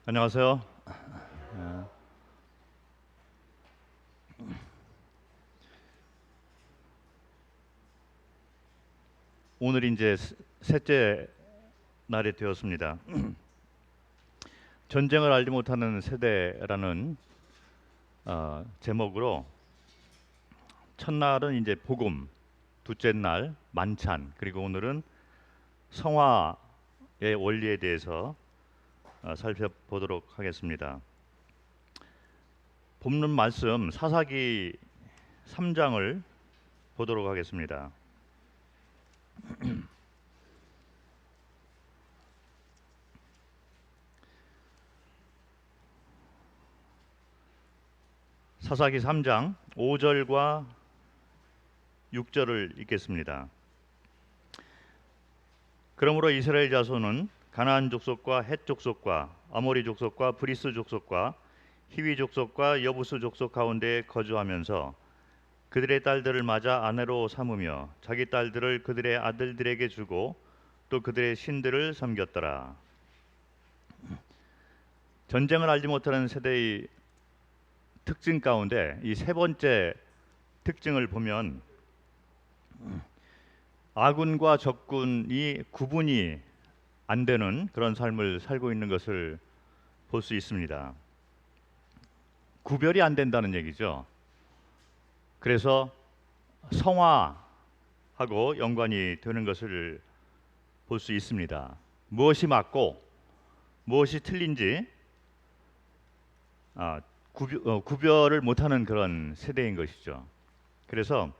안녕하세요. 오늘이 이제 셋째 날이 되었습니다. 전쟁을 알지 못하는 세대라는 제목으로 첫날은 이제 복음, 둘째 날 만찬, 그리고 오늘은 성화의 원리에 대해서 살펴보도록 하겠습니다. 본문 말씀 사사기 3장을 보도록 하겠습니다. 사사기 3장 5절과 6절을 읽겠습니다. 그러므로 이스라엘 자손은 가나안 족속과 헷 족속과 아모리 족속과 브리스 족속과 히위 족속과 여부스 족속 가운데 거주하면서 그들의 딸들을 맞아 아내로 삼으며 자기 딸들을 그들의 아들들에게 주고 또 그들의 신들을 섬겼더라. 전쟁을 알지 못하는 세대의 특징 가운데 이 세 번째 특징을 보면 아군과 적군이 구분이 안 되는 그런 삶을 살고 있는 것을 볼 수 있습니다. 구별이 안 된다는 얘기죠. 그래서 성화하고 연관이 되는 것을 볼 수 있습니다. 무엇이 맞고 무엇이 틀린지 구별을 못하는 그런 세대인 것이죠. 그래서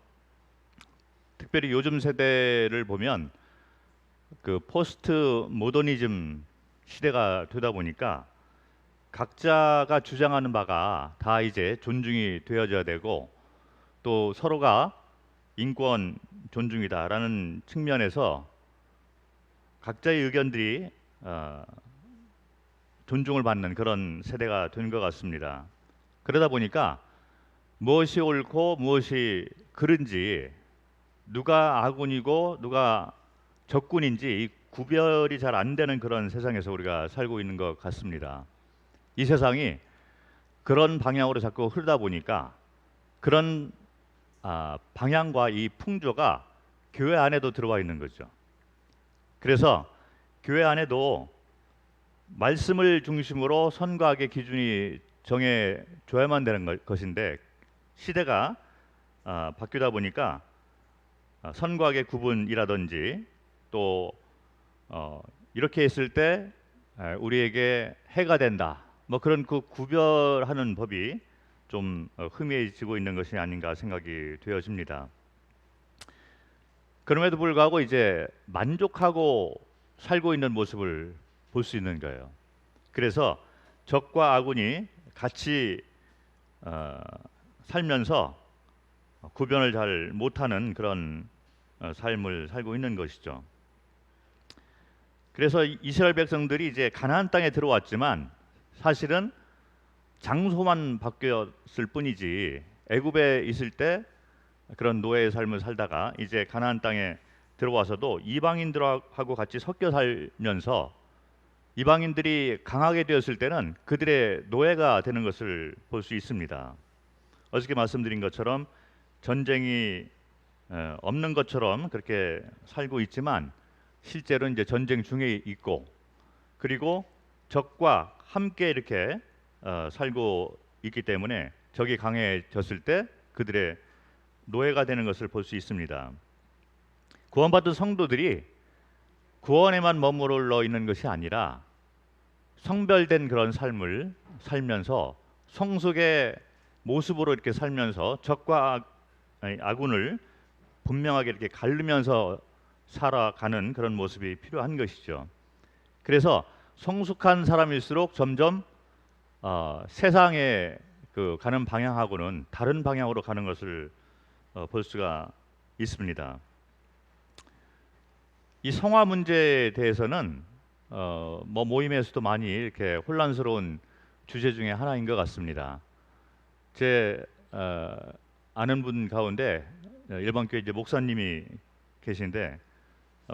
특별히 요즘 세대를 보면 그 포스트 모더니즘 시대가 되다 보니까 각자가 주장하는 바가 다 이제 존중이 되어져야 되고 또 서로가 인권 존중이다라는 측면에서 각자의 의견들이 존중을 받는 그런 세대가 된 것 같습니다. 그러다 보니까 무엇이 옳고 무엇이 그른지 누가 아군이고 누가 적군인지 이 구별이 잘 안 되는 그런 세상에서 우리가 살고 있는 것 같습니다. 이 세상이 그런 방향으로 자꾸 흐르다 보니까 그런 방향과 이 풍조가 교회 안에도 들어와 있는 거죠. 그래서 교회 안에도 말씀을 중심으로 선과 악의 기준이 정해져야만 되는 것인데 시대가 바뀌다 보니까 선과 악의 구분이라든지 또 이렇게 했을 때 우리에게 해가 된다. 뭐 그런 그 구별하는 법이 좀 희미해지고 있는 것이 아닌가 생각이 되어집니다. 그럼에도 불구하고 이제 만족하고 살고 있는 모습을 볼 수 있는 거예요. 그래서 적과 아군이 같이 살면서 구별을 잘 못하는 그런 삶을 살고 있는 것이죠. 그래서 이스라엘 백성들이 이제 가나안 땅에 들어왔지만 사실은 장소만 바뀌었을 뿐이지 애굽에 있을 때 그런 노예의 삶을 살다가 이제 가나안 땅에 들어와서도 이방인들하고 같이 섞여 살면서 이방인들이 강하게 되었을 때는 그들의 노예가 되는 것을 볼 수 있습니다. 어저께 말씀드린 것처럼 전쟁이 없는 것처럼 그렇게 살고 있지만 실제로 이제 전쟁 중에 있고 그리고 적과 함께 이렇게 살고 있기 때문에 적이 강해졌을 때 그들의 노예가 되는 것을 볼 수 있습니다. 구원받은 성도들이 구원에만 머무르러 있는 것이 아니라 성별된 그런 삶을 살면서 성숙의 모습으로 이렇게 살면서 적과 아군을 분명하게 이렇게 가르면서 살아가는 그런 모습이 필요한 것이죠. 그래서 성숙한 사람일수록 점점 세상에 그 가는 방향하고는 다른 방향으로 가는 것을 볼 수가 있습니다. 이 성화 문제에 대해서는 뭐 모임에서도 많이 이렇게 혼란스러운 주제 중에 하나인 것 같습니다. 제 아는 분 가운데 일반 교회 이제 목사님이 계신데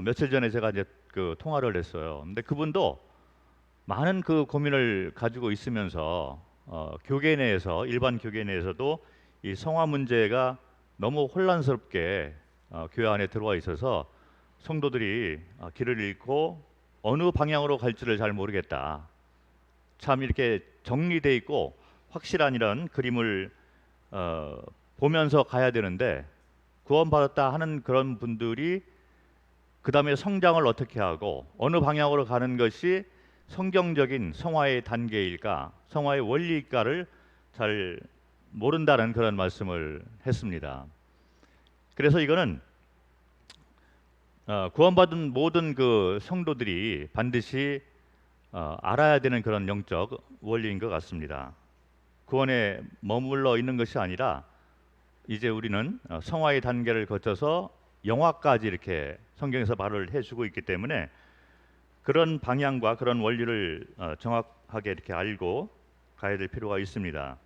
며칠 전에 제가 이제 그 통화를 했어요. 근데 그분도 많은 그 고민을 가지고 있으면서 교계 내에서 일반 교계 내에서도 이 성화 문제가 너무 혼란스럽게 교회 안에 들어와 있어서 성도들이 길을 잃고 어느 방향으로 갈지를 잘 모르겠다. 참 이렇게 정리돼 있고 확실한 이런 그림을 어, 보면서 가야 되는데 구원받았다 하는 그런 분들이 그 다음에 성장을 어떻게 하고 어느 방향으로 가는 것이 성경적인 성화의 단계일까, 성화의 원리일까를 잘 모른다는 그런 말씀을 했습니다. 그래서 이거는 구원받은 모든 그 성도들이 반드시 알아야 되는 그런 영적 원리인 것 같습니다. 구원에 머물러 있는 것이 아니라 이제 우리는 성화의 단계를 거쳐서 영화까지 이렇게 성경에서 말을 해주고 있기 때문에 그런 방향과 그런 원리를 정확하게 이렇게 알고 가야 될 필요가 있습니다.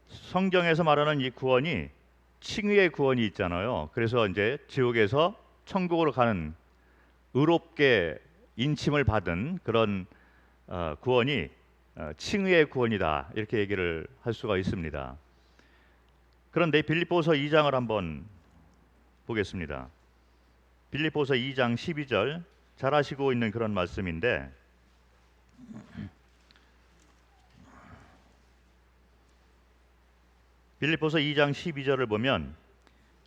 성경에서 말하는 이 구원이 칭의의 구원이 있잖아요. 그래서 이제 지옥에서 천국으로 가는 의롭게 인침을 받은 그런 구원이 칭의의 구원이다 이렇게 얘기를 할 수가 있습니다. 그런데 빌립보서 2장을 한번 보겠습니다. 빌립보서 2장 12절 잘 아시고 있는 그런 말씀인데 빌립보서 2장 12절을 보면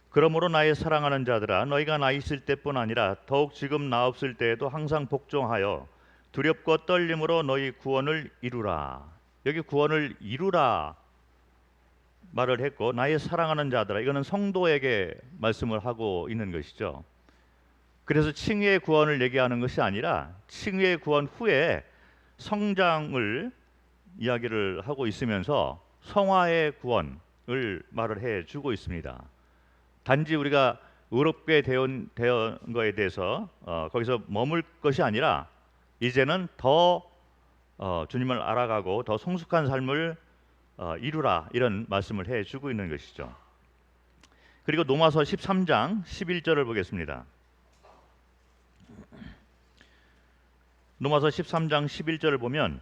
그러므로 나의 사랑하는 자들아 너희가 나 있을 때뿐 아니라 더욱 지금 나 없을 때에도 항상 복종하여 두렵고 떨림으로 너희 구원을 이루라. 여기 구원을 이루라 말을 했고 나의 사랑하는 자들아 이거는 성도에게 말씀을 하고 있는 것이죠. 그래서 칭의의 구원을 얘기하는 것이 아니라 칭의의 구원 후에 성장을 이야기를 하고 있으면서 성화의 구원을 말을 해주고 있습니다. 단지 우리가 의롭게 되은 거에 대해서 거기서 머물 것이 아니라 이제는 더 주님을 알아가고 더 성숙한 삶을 이루라 이런 말씀을 해주고 있는 것이죠. 그리고 로마서 13장 11절을 보겠습니다. 로마서 13장 11절을 보면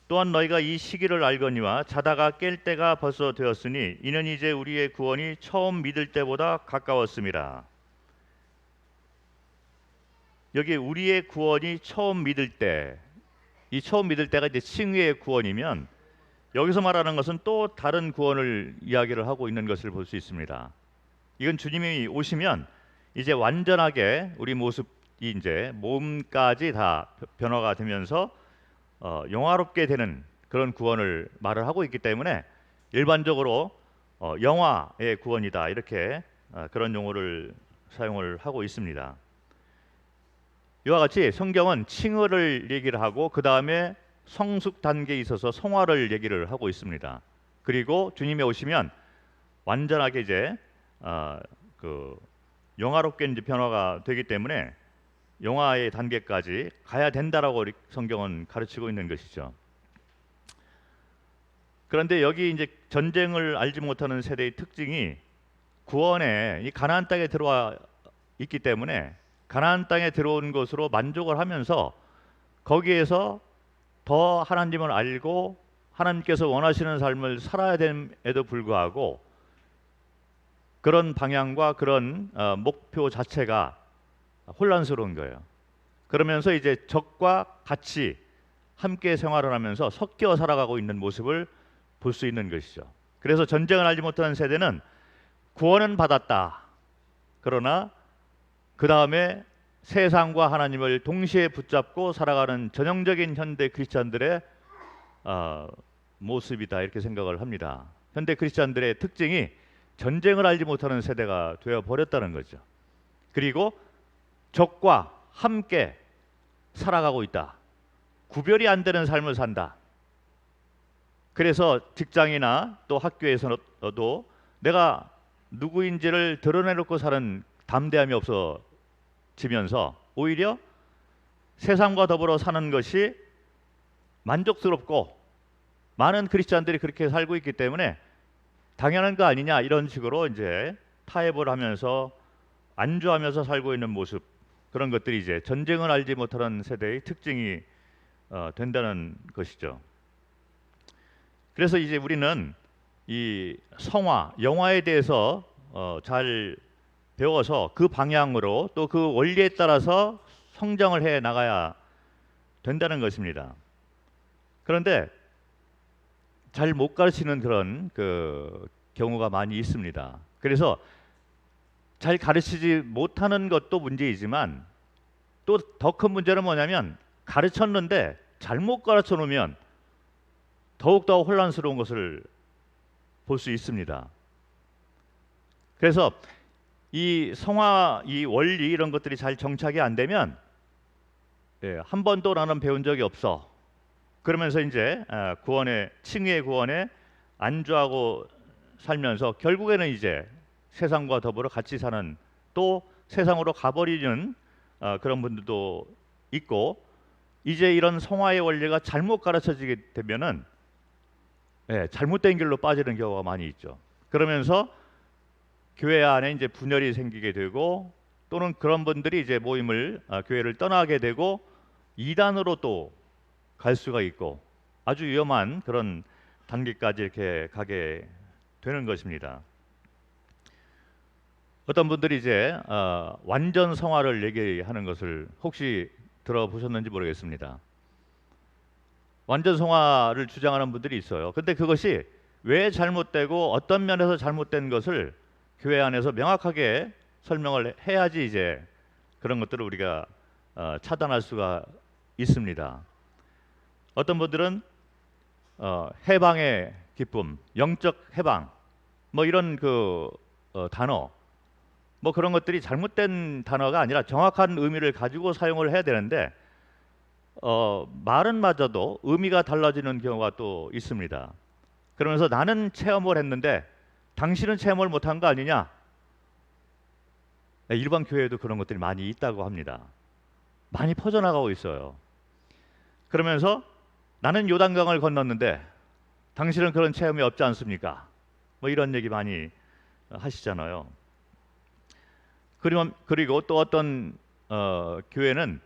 또한 너희가 이 시기를 알거니와 자다가 깰 때가 벌써 되었으니 이는 이제 우리의 구원이 처음 믿을 때보다 가까웠음이라. 여기 우리의 구원이 처음 믿을 때, 이 처음 믿을 때가 이제 칭의의 구원이면 여기서 말하는 것은 또 다른 구원을 이야기를 하고 있는 것을 볼 수 있습니다. 이건 주님이 오시면 이제 완전하게 우리 모습이 이제 몸까지 다 변화가 되면서 영화롭게 되는 그런 구원을 말을 하고 있기 때문에 일반적으로 영화의 구원이다 이렇게 그런 용어를 사용을 하고 있습니다. 이와 같이 성경은 칭의를 얘기를 하고 그 다음에 성숙 단계에 있어서 성화를 얘기를 하고 있습니다. 그리고 주님이 오시면 완전하게 이제 그 영화롭게 이제 변화가 되기 때문에 영화의 단계까지 가야 된다라고 성경은 가르치고 있는 것이죠. 그런데 여기 이제 전쟁을 알지 못하는 세대의 특징이 구원에 이 가나안 땅에 들어와 있기 때문에 가나안 땅에 들어온 것으로 만족을 하면서 거기에서 더 하나님을 알고 하나님께서 원하시는 삶을 살아야 됨에도 불구하고 그런 방향과 그런 목표 자체가 혼란스러운 거예요. 그러면서 이제 적과 같이 함께 생활을 하면서 섞여 살아가고 있는 모습을 볼 수 있는 것이죠. 그래서 전쟁을 알지 못하는 세대는 구원은 받았다. 그러나 그 다음에 세상과 하나님을 동시에 붙잡고 살아가는 전형적인 현대 크리스찬들의 모습이다 이렇게 생각을 합니다. 현대 크리스찬들의 특징이 전쟁을 알지 못하는 세대가 되어 버렸다는 거죠. 그리고 적과 함께 살아가고 있다. 구별이 안 되는 삶을 산다. 그래서 직장이나 또 학교에서도 내가 누구인지를 드러내놓고 사는 담대함이 없어지면서 오히려 세상과 더불어 사는 것이 만족스럽고 많은 크리스찬들이 그렇게 살고 있기 때문에 당연한 거 아니냐 이런 식으로 이제 타협을 하면서 안주하면서 살고 있는 모습, 그런 것들이 이제 전쟁을 알지 못하는 세대의 특징이 된다는 것이죠. 그래서 이제 우리는 이 성화, 영화에 대해서 잘 배워서 그 방향으로 또 그 원리에 따라서 성장을 해 나가야 된다는 것입니다. 그런데 잘 못 가르치는 그런 그 경우가 많이 있습니다. 그래서 잘 가르치지 못하는 것도 문제이지만 또 더 큰 문제는 뭐냐면 가르쳤는데 잘못 가르쳐 놓으면 더욱더 혼란스러운 것을 볼 수 있습니다. 그래서 이 성화, 이 원리 이런 것들이 잘 정착이 안 되면 한 번도 나는 배운 적이 없어. 그러면서 이제 구원에 칭의의 구원에 안주하고 살면서 결국에는 이제 세상과 더불어 같이 사는 또 세상으로 가버리는 그런 분들도 있고 이제 이런 성화의 원리가 잘못 가르쳐지게 되면은 잘못된 길로 빠지는 경우가 많이 있죠. 그러면서 교회 안에 이제 분열이 생기게 되고 또는 그런 분들이 이제 모임을 교회를 떠나게 되고 이단으로 또 갈 수가 있고 아주 위험한 그런 단계까지 이렇게 가게 되는 것입니다. 어떤 분들이 이제 완전 성화를 얘기하는 것을 혹시 들어보셨는지 모르겠습니다. 완전 성화를 주장하는 분들이 있어요. 근데 그것이 왜 잘못되고 어떤 면에서 잘못된 것을 교회 안에서 명확하게 설명을 해야지 이제 그런 것들을 우리가 차단할 수가 있습니다. 어떤 분들은 해방의 기쁨, 영적 해방, 뭐 이런 그 단어, 뭐 그런 것들이 잘못된 단어가 아니라 정확한 의미를 가지고 사용을 해야 되는데 말은 맞아도 의미가 달라지는 경우가 또 있습니다. 그러면서 나는 체험을 했는데 당신은 체험을 못한 거 아니냐? 일반 교회에도 그런 것들이 많이 있다고 합니다. 많이 퍼져나가고 있어요. 그러면서 나는 요단강을 건넜는데 당신은 그런 체험이 없지 않습니까? 뭐 이런 얘기 많이 하시잖아요. 그리고 또 어떤 교회는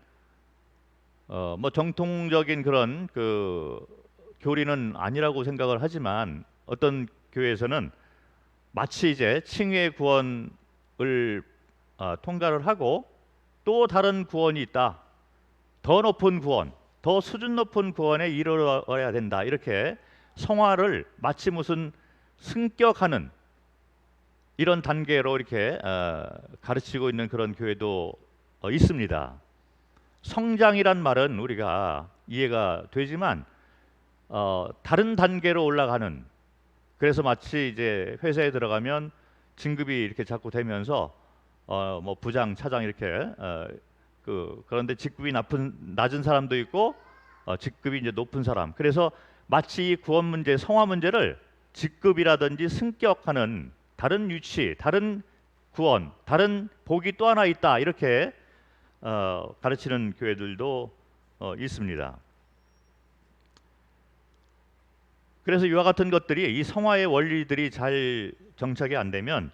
뭐 정통적인 그런 그 교리는 아니라고 생각을 하지만 어떤 교회에서는 마치 이제 칭의의 구원을 통과를 하고 또 다른 구원이 있다. 더 높은 구원, 더 수준 높은 구원에 이르러야 된다. 이렇게 성화를 마치 무슨 승격하는 이런 단계로 이렇게 가르치고 있는 그런 교회도 있습니다. 성장이란 말은 우리가 이해가 되지만 다른 단계로 올라가는 그래서 마치 이제 회사에 들어가면 진급이 이렇게 자꾸 되면서 뭐 부장, 차장 이렇게 그런데 직급이 낮은 사람도 있고 직급이 이제 높은 사람. 그래서 마치 이 구원 문제, 성화 문제를 직급이라든지 승격하는 다른 위치, 다른 구원, 다른 복이 또 하나 있다 이렇게 가르치는 교회들도 있습니다. 그래서 이와 같은 것들이 이 성화의 원리들이 잘 정착이 안 되면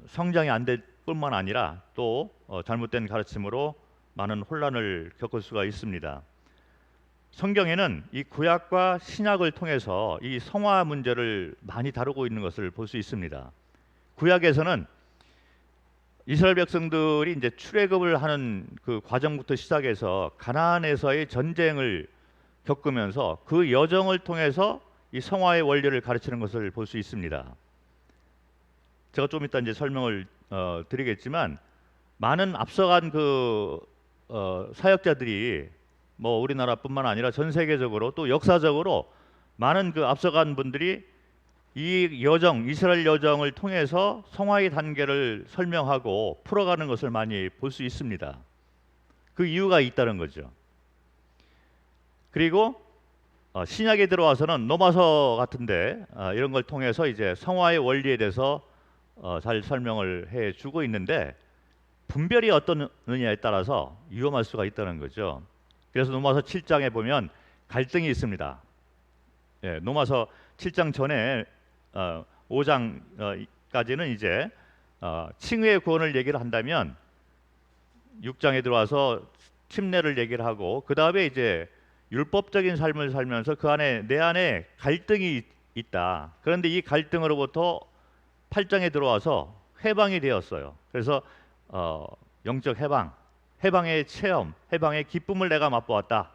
성장이 안 될 뿐만 아니라 또 잘못된 가르침으로 많은 혼란을 겪을 수가 있습니다. 성경에는 이 구약과 신약을 통해서 이 성화 문제를 많이 다루고 있는 것을 볼 수 있습니다. 구약에서는 이스라엘 백성들이 이제 출애굽을 하는 그 과정부터 시작해서 가나안에서의 전쟁을 겪으면서 그 여정을 통해서 이 성화의 원리를 가르치는 것을 볼 수 있습니다. 제가 좀 이따 이제 설명을 드리겠지만 많은 앞서간 그 사역자들이 뭐 우리나라뿐만 아니라 전 세계적으로 또 역사적으로 많은 그 앞서간 분들이 이 여정, 이스라엘 여정을 통해서 성화의 단계를 설명하고 풀어가는 것을 많이 볼 수 있습니다. 그 이유가 있다는 거죠. 그리고 신약에 들어와서는 로마서 같은데 이런 걸 통해서 이제 성화의 원리에 대해서 잘 설명을 해주고 있는데 분별이 어떠느냐에 따라서 위험할 수가 있다는 거죠. 그래서 로마서 7장에 보면 갈등이 있습니다. 로마서 7장 전에 5장까지는 이제 칭의의 구원을 얘기를 한다면 6장에 들어와서 침례를 얘기를 하고 그 다음에 이제 율법적인 삶을 살면서 그 안에 내 안에 갈등이 있다. 그런데 이 갈등으로부터 8장에 들어와서 해방이 되었어요. 그래서 어, 영적 해방, 해방의 체험, 해방의 기쁨을 내가 맛보았다.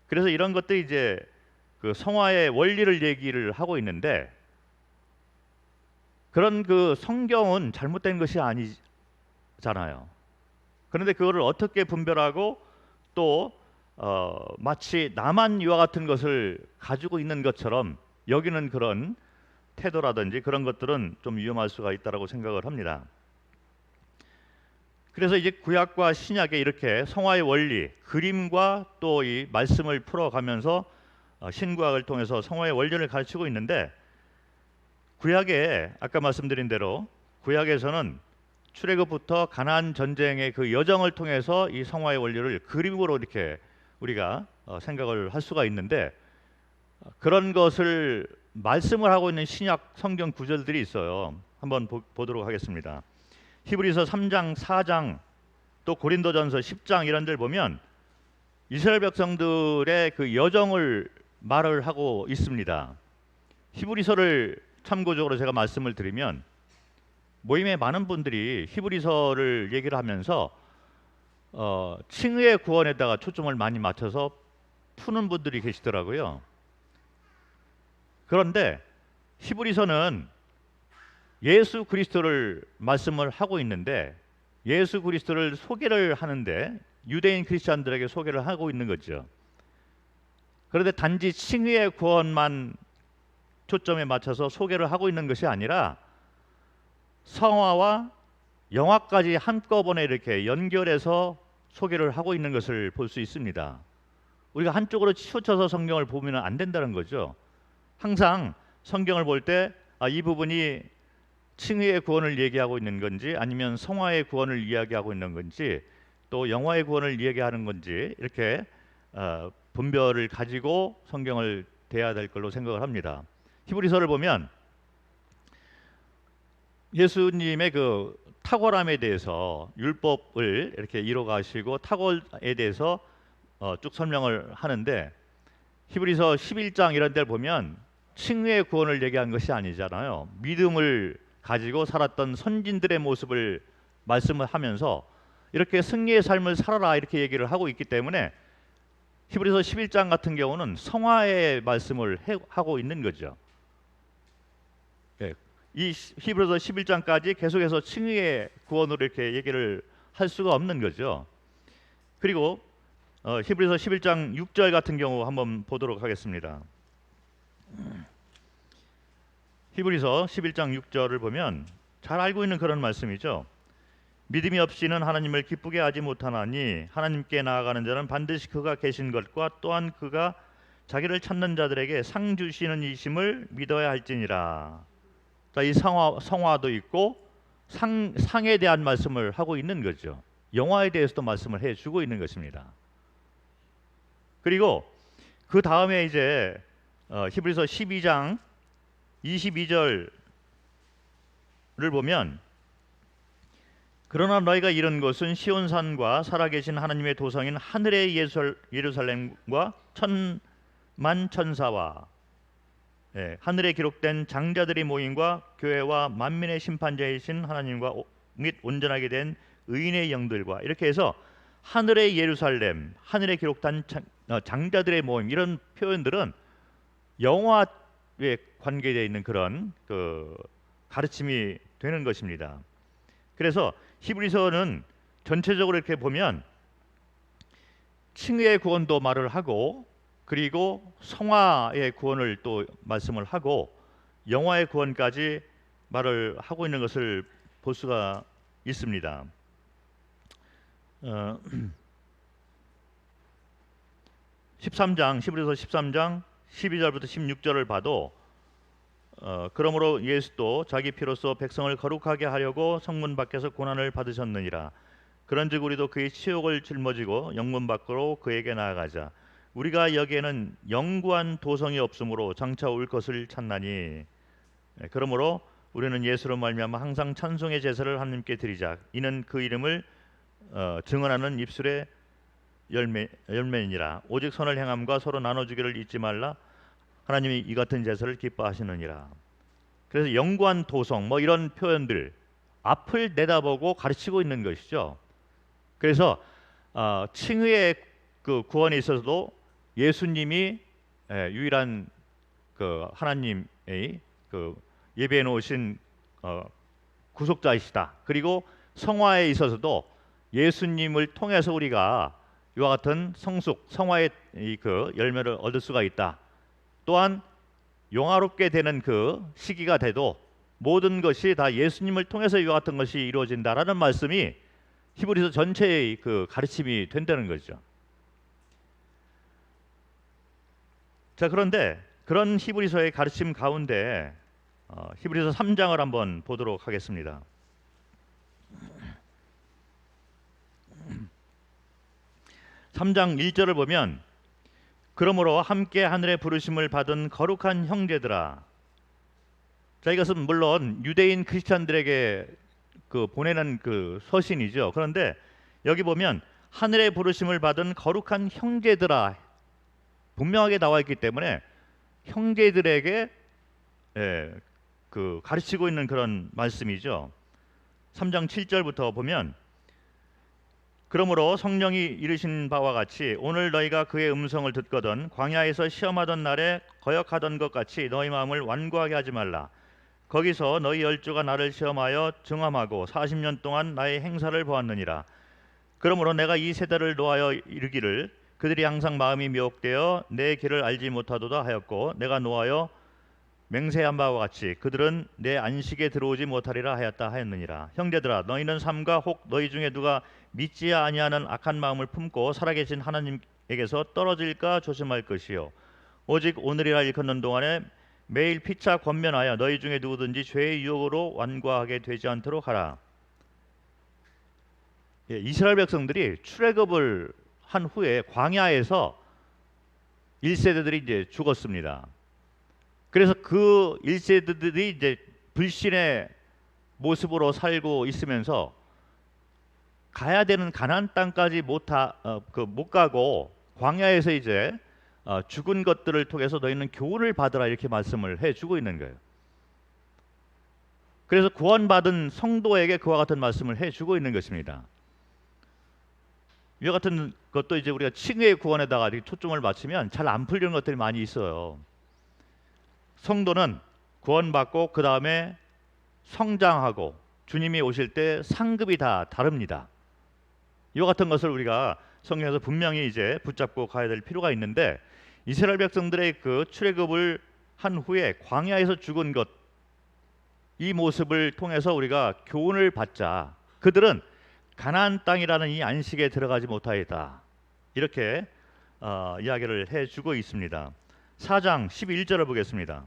그래서 이런 것들이 이제 그 성화의 원리를 얘기를 하고 있는데 그런 그 성경은 잘못된 것이 아니잖아요. 그런데 그거를 어떻게 분별하고 또 마치 나만 이와 같은 것을 가지고 있는 것처럼 여기는 그런 태도라든지 그런 것들은 좀 위험할 수가 있다라고 생각을 합니다. 그래서 이제 구약과 신약에 이렇게 성화의 원리, 그림과 또 이 말씀을 풀어가면서 신구약을 통해서 성화의 원리를 가르치고 있는데 구약에 아까 말씀드린 대로 구약에서는 출애굽부터 가나안 전쟁의 그 여정을 통해서 이 성화의 원리를 그림으로 이렇게 우리가 생각을 할 수가 있는데 그런 것을 말씀을 하고 있는 신약 성경 구절들이 있어요. 한번 보도록 하겠습니다. 히브리서 3장, 4장, 또 고린도전서 10장 이런 데를 보면 이스라엘 백성들의 그 여정을 말을 하고 있습니다. 히브리서를 참고적으로 제가 말씀을 드리면 모임에 많은 분들이 히브리서를 얘기를 하면서 칭의의 구원에다가 초점을 많이 맞춰서 푸는 분들이 계시더라고요. 그런데 히브리서는 예수 그리스도를 말씀을 하고 있는데 예수 그리스도를 소개를 하는데 유대인 크리스천들에게 소개를 하고 있는 거죠. 그런데 단지 칭의의 구원만 초점에 맞춰서 소개를 하고 있는 것이 아니라 성화와 영화까지 한꺼번에 이렇게 연결해서 소개를 하고 있는 것을 볼 수 있습니다. 우리가 한쪽으로 치우쳐서 성경을 보면 안 된다는 거죠. 항상 성경을 볼 때 이 부분이 칭의의 구원을 얘기하고 있는 건지 아니면 성화의 구원을 이야기하고 있는 건지 또 영화의 구원을 이야기하는 건지 이렇게 분별을 가지고 성경을 대해야 될 걸로 생각을 합니다. 히브리서를 보면 예수님의 그 탁월함에 대해서 율법을 이렇게 이뤄가시고 탁월에 대해서 쭉 설명을 하는데 히브리서 11장 이런 데를 보면 칭의의 구원을 얘기한 것이 아니잖아요. 믿음을 가지고 살았던 선진들의 모습을 말씀을 하면서 이렇게 승리의 삶을 살아라 이렇게 얘기를 하고 있기 때문에 히브리서 11장 같은 경우는 성화의 말씀을 하고 있는 거죠. 예, 이 히브리서 11장까지 계속해서 칭의의 구원으로 이렇게 얘기를 할 수가 없는 거죠. 그리고 히브리서 11장 6절 같은 경우 한번 보도록 하겠습니다. 히브리서 11장 6절을 보면 잘 알고 있는 그런 말씀이죠. 믿음이 없이는 하나님을 기쁘게 하지 못하나니 하나님께 나아가는 자는 반드시 그가 계신 것과 또한 그가 자기를 찾는 자들에게 상 주시는 이심을 믿어야 할지니라. 자, 이 성화도 있고 상에 대한 말씀을 하고 있는 거죠. 영화에 대해서도 말씀을 해주고 있는 것입니다. 그리고 그 다음에 이제 히브리서 12장 22절을 보면 그러나 너희가 이런 것은 시온산과 살아계신 하나님의 도성인 하늘의 예루살렘과 천만 천사와 하늘에 기록된 장자들의 모임과 교회와 만민의 심판자이신 하나님과 및 온전하게 된 의인의 영들과 이렇게 해서 하늘의 예루살렘, 하늘에 기록된 장자들의 모임 이런 표현들은 영화에 관계되어 있는 그런 그 가르침이 되는 것입니다. 그래서 히브리서는 전체적으로 이렇게 보면 칭의의 구원도 말을 하고 그리고 성화의 구원을 또 말씀을 하고 영화의 구원까지 말을 하고 있는 것을 볼 수가 있습니다. 13장 히브리서 13장 12절부터 16절을 봐도 그러므로 예수도 자기 피로써 백성을 거룩하게 하려고 성문 밖에서 고난을 받으셨느니라. 그런즉 우리도 그의 치욕을 짊어지고 영문 밖으로 그에게 나아가자. 우리가 여기에는 영구한 도성이 없으므로 장차 올 것을 찾나니 그러므로 우리는 예수로 말미암아 항상 찬송의 제사를 하나님께 드리자. 이는 그 이름을 증언하는 입술에 열매니라. 오직 선을 행함과 서로 나눠주기를 잊지 말라. 하나님이 이 같은 제사를 기뻐하시느니라. 그래서 영구한 도성 뭐 이런 표현들 앞을 내다보고 가르치고 있는 것이죠. 그래서 칭의의 그 구원에 있어서도 예수님이 유일한 그 하나님의 그 예배해 놓으신 구속자이시다. 그리고 성화에 있어서도 예수님을 통해서 우리가 이와 같은 성숙, 성화의 그 열매를 얻을 수가 있다. 또한 영화롭게 되는 그 시기가 돼도 모든 것이 다 예수님을 통해서 이와 같은 것이 이루어진다라는 말씀이 히브리서 전체의 그 가르침이 된다는 거죠. 자, 그런데 그런 히브리서의 가르침 가운데 히브리서 3장을 한번 보도록 하겠습니다. 3장 1절을 보면 그러므로 함께 하늘의 부르심을 받은 거룩한 형제들아. 자, 이것은 물론 유대인 크리스천들에게 그 보내는 그 서신이죠. 그런데 여기 보면 하늘의 부르심을 받은 거룩한 형제들아 분명하게 나와 있기 때문에 형제들에게 그 가르치고 있는 그런 말씀이죠. 3장 7절부터 보면 그러므로 성령이 이르신 바와 같이 오늘 너희가 그의 음성을 듣거든 광야에서 시험하던 날에 거역하던 것 같이 너희 마음을 완고하게 하지 말라. 거기서 너희 열조가 나를 시험하여 증함하고 40년 동안 나의 행사를 보았느니라. 그러므로 내가 이 세대를 노하여 이르기를 그들이 항상 마음이 미혹되어 내 길을 알지 못하도다 하였고 내가 노하여 맹세한 바와 같이 그들은 내 안식에 들어오지 못하리라 하였느니라. 형제들아 너희는 삼가 혹 너희 중에 누가 믿지 아니하는 악한 마음을 품고 살아계신 하나님에게서 떨어질까 조심할 것이요 오직 오늘이라 일컫는 동안에 매일 피차 권면하여 너희 중에 누구든지 죄의 유혹으로 완고하게 되지 않도록 하라. 이스라엘 백성들이 출애굽을 한 후에 광야에서 1세대들이 이제 죽었습니다. 그래서 그 1세대들이 이제 불신의 모습으로 살고 있으면서 가야 되는 가나안 땅까지 못 가고 광야에서 이제 죽은 것들을 통해서 너희는 교훈을 받으라 이렇게 말씀을 해주고 있는 거예요. 그래서 구원받은 성도에게 그와 같은 말씀을 해주고 있는 것입니다. 이와 같은 것도 이제 우리가 칭의의 구원에다가 초점을 맞추면 잘 안 풀리는 것들이 많이 있어요. 성도는 구원받고 그 다음에 성장하고 주님이 오실 때 상급이 다 다릅니다. 이와 같은 것을 우리가 성경에서 분명히 이제 붙잡고 가야 될 필요가 있는데 이스라엘 백성들의 그 출애굽을 한 후에 광야에서 죽은 것 이 모습을 통해서 우리가 교훈을 받자. 그들은 가나안 땅이라는 이 안식에 들어가지 못하였다. 이렇게 이야기를 해주고 있습니다. 4장 11절을 보겠습니다.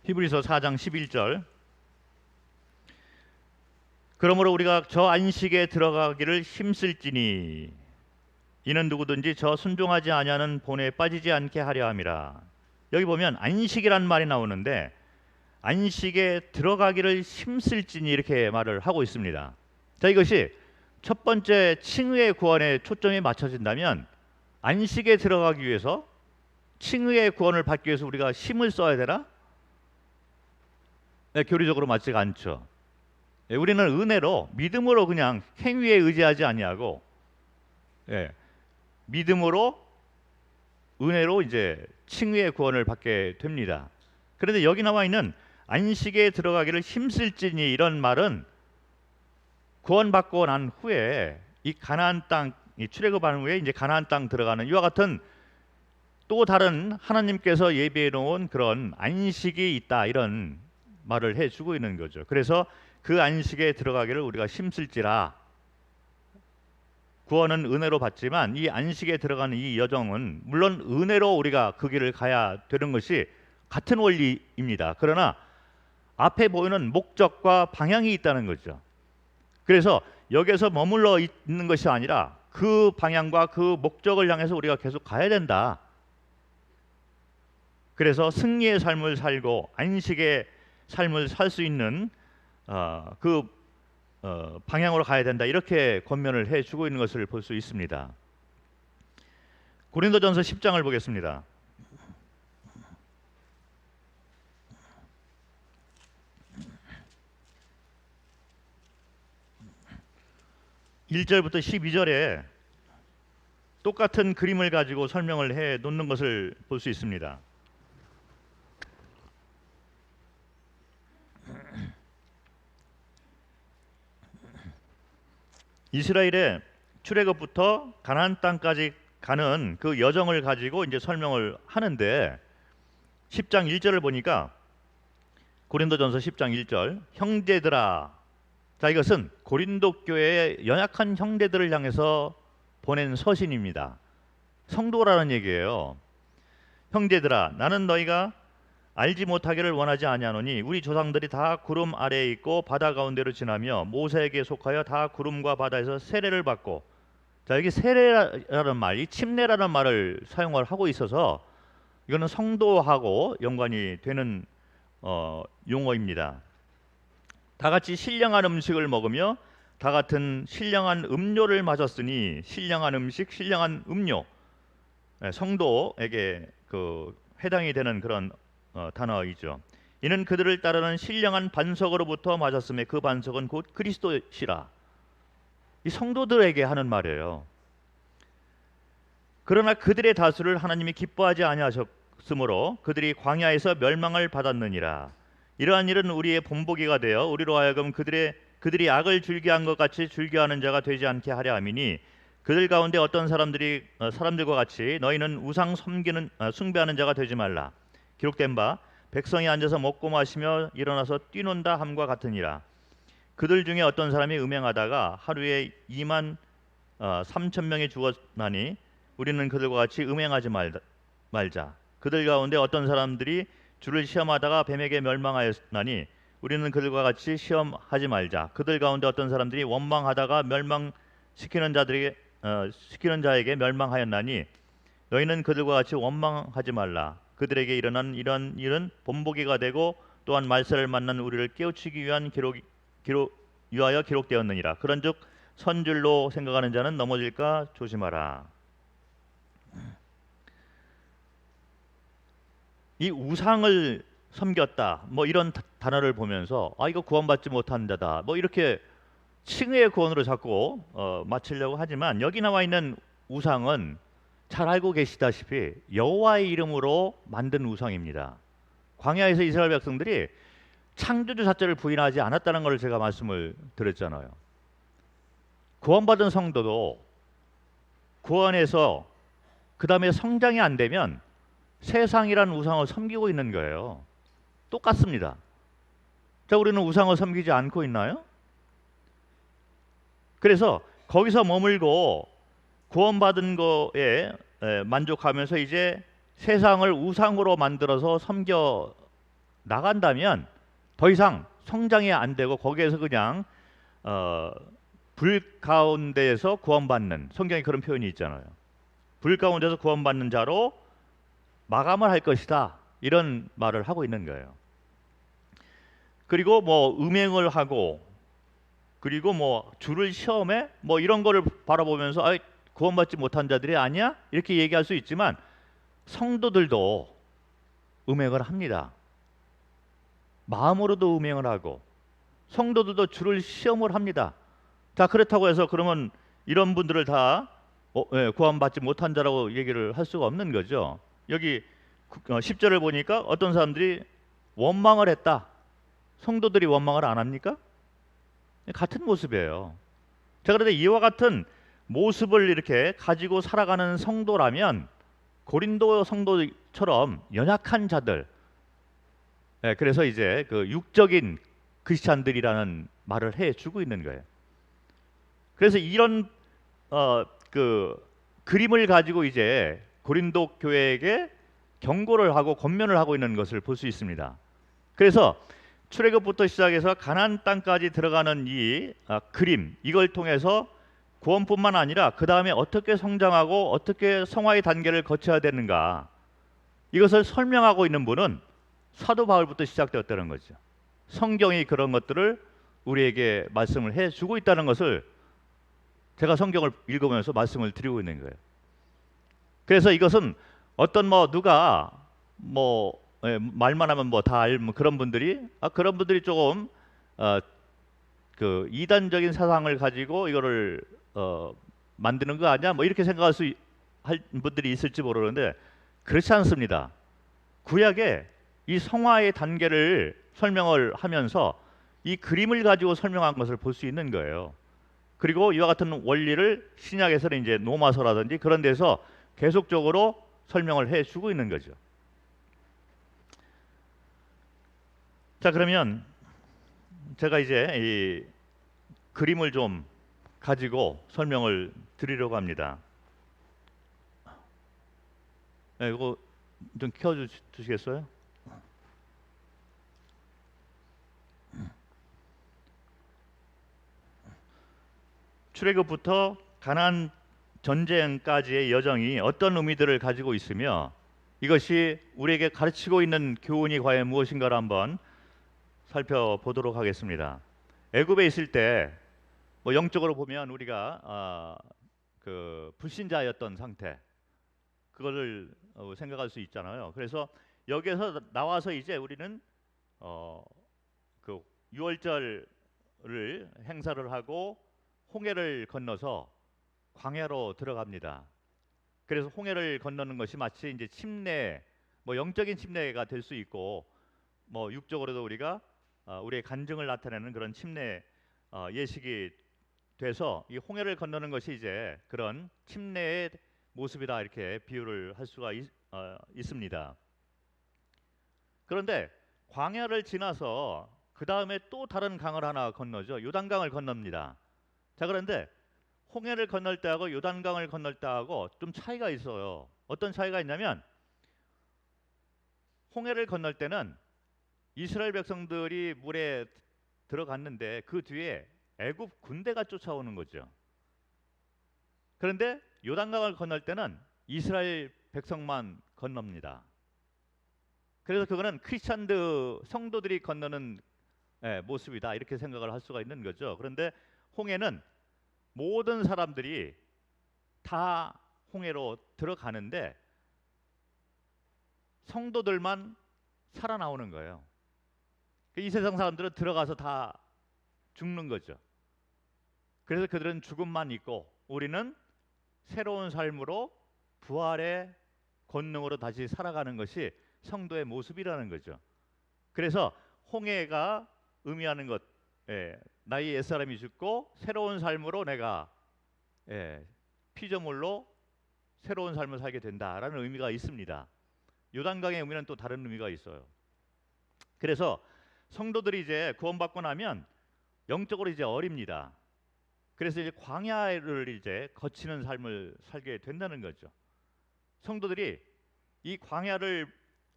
히브리서 4장 11절 그러므로 우리가 저 안식에 들어가기를 힘쓸지니 이는 누구든지 저 순종하지 아니하는 본에 빠지지 않게 하려 함이라. 여기 보면 안식이란 말이 나오는데 안식에 들어가기를 힘쓸지니 이렇게 말을 하고 있습니다. 자, 이것이 첫 번째 칭의의 구원에 초점이 맞춰진다면 안식에 들어가기 위해서 칭의의 구원을 받기 위해서 우리가 힘을 써야 되나? 네, 교리적으로 맞지가 않죠. 네, 우리는 은혜로 믿음으로 그냥 행위에 의지하지 아니하고 믿음으로 은혜로 이제 칭의의 구원을 받게 됩니다. 그런데 여기 나와 있는 안식에 들어가기를 힘쓸지니 이런 말은 구원받고 난 후에 이 가나안 땅, 이 출애굽한 후에 이제 가나안 땅 들어가는 이와 같은 또 다른 하나님께서 예비해 놓은 그런 안식이 있다 이런 말을 해주고 있는 거죠. 그래서 그 안식에 들어가기를 우리가 힘쓸지라. 구원은 은혜로 받지만 이 안식에 들어가는 이 여정은 물론 은혜로 우리가 그 길을 가야 되는 것이 같은 원리입니다. 그러나 앞에 보이는 목적과 방향이 있다는 거죠. 그래서 여기서 머물러 있는 것이 아니라 그 방향과 그 목적을 향해서 우리가 계속 가야 된다. 그래서 승리의 삶을 살고 안식의 삶을 살 수 있는 그 방향으로 가야 된다, 이렇게 권면을 해주고 있는 것을 볼 수 있습니다. 고린도전서 10장을 보겠습니다. 1절부터 12절에 똑같은 그림을 가지고 설명을 해 놓는 것을 볼 수 있습니다. 이스라엘의 출애굽부터 가나안 땅까지 가는 그 여정을 가지고 이제 설명을 하는데 10장 1절을 보니까 고린도전서 10장 1절, 형제들아. 자, 이것은 고린도 교회의 연약한 형제들을 향해서 보낸 서신입니다. 성도라는 얘기예요. 형제들아, 나는 너희가 알지 못하기를 원하지 아니하노니 우리 조상들이 다 구름 아래에 있고 바다 가운데로 지나며 모세에게 속하여 다 구름과 바다에서 세례를 받고. 자, 여기 세례라는 말, 이 침례라는 말을 사용을 하고 있어서 이거는 성도하고 연관이 되는 용어입니다. 다 같이 신령한 음식을 먹으며 다 같은 신령한 음료를 마셨으니, 신령한 음식, 신령한 음료, 성도에게 해당이 되는 그런 단어이죠. 이는 그들을 따르는 신령한 반석으로부터 마셨음에 그 반석은 곧 그리스도시라. 이 성도들에게 하는 말이에요. 그러나 그들의 다수를 하나님이 기뻐하지 아니하셨으므로 그들이 광야에서 멸망을 받았느니라. 이러한 일은 우리의 본보기가 되어 우리로 하여금 그들이 악을 즐겨한 것 같이 즐겨하는 자가 되지 않게 하려 함이니, 그들 가운데 어떤 사람들과 같이 너희는 우상 숭배하는 자가 되지 말라. 기록된 바 백성이 앉아서 먹고 마시며 일어나서 뛰논다 함과 같으니라. 그들 중에 어떤 사람이 음행하다가 하루에 2만 3천 명이 죽었나니 우리는 그들과 같이 음행하지 말자. 그들 가운데 어떤 사람들이 주를 시험하다가 뱀에게 멸망하였나니 우리는 그들과 같이 시험하지 말자. 그들 가운데 어떤 사람들이 원망하다가 멸망시키는 자에게 멸망하였나니 너희는 그들과 같이 원망하지 말라. 그들에게 일어난 이런 일은 본보기가 되고 또한 말세를 만난 우리를 깨우치기 위하여 기록되었느니라. 그런즉 선줄로 생각하는 자는 넘어질까 조심하라. 이 우상을 섬겼다, 뭐 이런 단어를 보면서 이거 구원받지 못한 자다, 뭐 이렇게 칭의의 구원으로 자꾸 맞추려고 하지만, 여기 나와 있는 우상은 잘 알고 계시다시피 여호와의 이름으로 만든 우상입니다. 광야에서 이스라엘 백성들이 창조주 자체를 부인하지 않았다는 걸 제가 말씀을 드렸잖아요. 구원받은 성도도 구원해서 그 다음에 성장이 안 되면 세상이란 우상을 섬기고 있는 거예요. 똑같습니다. 자, 우리는 우상을 섬기지 않고 있나요? 그래서 거기서 머물고 구원받은 거에 만족하면서 이제 세상을 우상으로 만들어서 섬겨 나간다면 더 이상 성장이 안 되고 거기에서 그냥 불 가운데에서 구원받는, 성경에 그런 표현이 있잖아요. 불 가운데서 구원받는 자로 마감을 할 것이다, 이런 말을 하고 있는 거예요. 그리고 뭐 음행을 하고, 그리고 뭐 주를 시험해, 뭐 이런 거를 바라보면서 구원받지 못한 자들이 아니야? 이렇게 얘기할 수 있지만 성도들도 음행을 합니다. 마음으로도 음행을 하고 성도들도 주를 시험을 합니다. 자, 그렇다고 해서 그러면 이런 분들을 다 구원받지 못한 자라고 얘기를 할 수가 없는 거죠. 여기 10절을 보니까 어떤 사람들이 원망을 했다. 성도들이 원망을 안 합니까? 같은 모습이에요. 자, 그런데 이와 같은 모습을 이렇게 가지고 살아가는 성도라면 고린도 성도처럼 연약한 자들, 그래서 이제 그 육적인 크리스찬들이라는 말을 해주고 있는 거예요. 그래서 이런 그림을 가지고 이제 고린도 교회에게 경고를 하고 권면을 하고 있는 것을 볼 수 있습니다. 그래서 출애굽부터 시작해서 가나안 땅까지 들어가는 이 그림, 이걸 통해서 구원뿐만 아니라 그 다음에 어떻게 성장하고 어떻게 성화의 단계를 거쳐야 되는가, 이것을 설명하고 있는 분은 사도 바울부터 시작되었다는 거죠. 성경이 그런 것들을 우리에게 말씀을 해주고 있다는 것을 제가 성경을 읽으면서 말씀을 드리고 있는 거예요. 그래서 이것은 어떤 뭐 누가 뭐 말만 하면 뭐 다 알 그런 분들이 그런 분들이 조금 어, 그 이단적인 사상을 가지고 이거를 만드는 거 아니야? 뭐 이렇게 생각할 수 할 분들이 있을지 모르는데 그렇지 않습니다. 구약에 이 성화의 단계를 설명을 하면서 이 그림을 가지고 설명한 것을 볼 수 있는 거예요. 그리고 이와 같은 원리를 신약에서는 이제 로마서라든지 그런 데서 계속적으로 설명을 해주고 있는 거죠. 자, 그러면 제가 이제 이 그림을 좀 가지고 설명을 드리려고 합니다. 네, 이거 좀 켜주시겠어요? 출애굽부터 가나안 전쟁까지의 여정이 어떤 의미들을 가지고 있으며 이것이 우리에게 가르치고 있는 교훈이 과연 무엇인가를 한번 살펴보도록 하겠습니다. 애굽에 있을 때 뭐 영적으로 보면 우리가 그 불신자였던 상태 그거를 생각할 수 있잖아요. 그래서 여기에서 나와서 이제 우리는 그 유월절을 행사를 하고 홍해를 건너서 광야로 들어갑니다. 그래서 홍해를 건너는 것이 마치 이제 침례, 뭐 영적인 침례가 될 수 있고, 뭐 육적으로도 우리가 우리의 간증을 나타내는 그런 침례 예식이 돼서 이 홍해를 건너는 것이 이제 그런 침례의 모습이다 이렇게 비유를 할 수가 있습니다. 그런데 광야를 지나서 그 다음에 또 다른 강을 하나 건너죠. 요단강을 건넙니다. 자, 그런데 홍해를 건널 때하고 요단강을 건널 때하고 좀 차이가 있어요. 어떤 차이가 있냐면 홍해를 건널 때는 이스라엘 백성들이 물에 들어갔는데 그 뒤에 애굽 군대가 쫓아오는 거죠. 그런데 요단강을 건널 때는 이스라엘 백성만 건넙니다. 그래서 그거는 크리스찬드 성도들이 건너는 모습이다 이렇게 생각을 할 수가 있는 거죠. 그런데 홍해는 모든 사람들이 다 홍해로 들어가는데 성도들만 살아나오는 거예요. 이 세상 사람들은 들어가서 다 죽는 거죠. 그래서 그들은 죽음만 있고 우리는 새로운 삶으로 부활의 권능으로 다시 살아가는 것이 성도의 모습이라는 거죠. 그래서 홍해가 의미하는 것, 나의 옛사람이 죽고 새로운 삶으로 내가 피조물로 새로운 삶을 살게 된다라는 의미가 있습니다. 요단강의 의미는 또 다른 의미가 있어요. 그래서 성도들이 이제 구원받고 나면 영적으로 이제 어립니다. 그래서 이제 광야를 이제 거치는 삶을 살게 된다는 거죠. 성도들이 이 광야를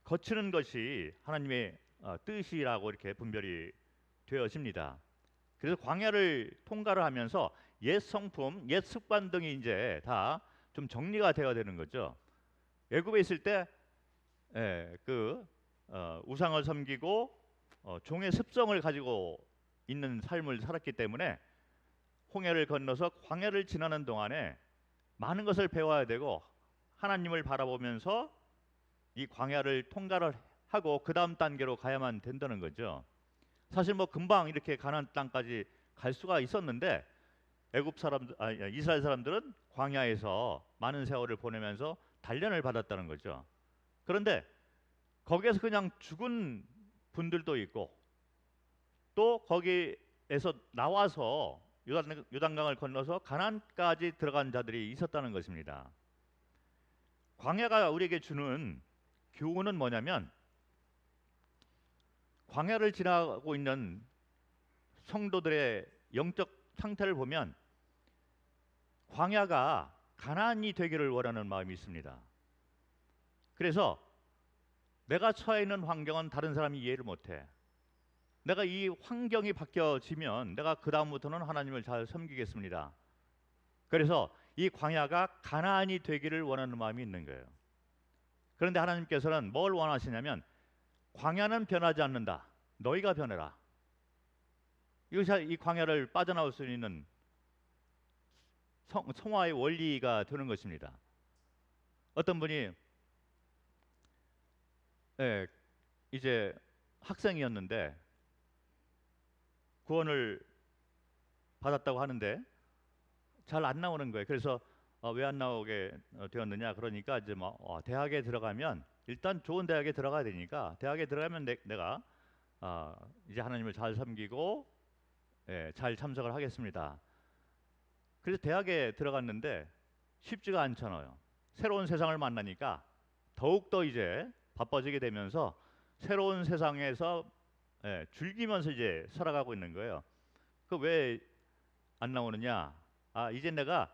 거치는 것이 하나님의 뜻이라고 이렇게 분별이 되어집니다. 그래서 광야를 통과를 하면서 옛 성품, 옛 습관 등이 이제 다 좀 정리가 되어야 되는 거죠. 애굽에 있을 때 우상을 섬기고 종의 습성을 가지고 있는 삶을 살았기 때문에 홍해를 건너서 광야를 지나는 동안에 많은 것을 배워야 되고 하나님을 바라보면서 이 광야를 통과를 하고 그 다음 단계로 가야만 된다는 거죠. 사실 뭐 금방 이렇게 가나안 땅까지 갈 수가 있었는데 애굽 사람들, 이스라엘 사람들은 광야에서 많은 세월을 보내면서 단련을 받았다는 거죠. 그런데 거기에서 그냥 죽은 분들도 있고 또 거기에서 나와서 요단강을 건너서 가나안까지 들어간 자들이 있었다는 것입니다. 광야가 우리에게 주는 교훈은 뭐냐면 광야를 지나고 있는 성도들의 영적 상태를 보면 광야가 가나안이 되기를 원하는 마음이 있습니다. 그래서 내가 처해 있는 환경은 다른 사람이 이해를 못해. 내가 이 환경이 바뀌어지면 내가 그 다음부터는 하나님을 잘 섬기겠습니다. 그래서 이 광야가 가나안이 되기를 원하는 마음이 있는 거예요. 그런데 하나님께서는 뭘 원하시냐면 광야는 변하지 않는다. 너희가 변해라. 이것이 이 광야를 빠져나올 수 있는 성화의 원리가 되는 것입니다. 어떤 분이 예, 이제 학생이었는데 구원을 받았다고 하는데 잘 안 나오는 거예요. 그래서 왜 안 나오게 되었느냐? 그러니까 이제 뭐 대학에 들어가면 일단 좋은 대학에 들어가야 되니까 대학에 들어가면 내가 이제 하나님을 잘 섬기고 잘 참석을 하겠습니다. 그래서 대학에 들어갔는데 쉽지가 않잖아요. 새로운 세상을 만나니까 더욱더 이제 바빠지게 되면서 새로운 세상에서 즐기면서 이제 살아가고 있는 거예요. 그 왜 안 나오느냐? 이제 내가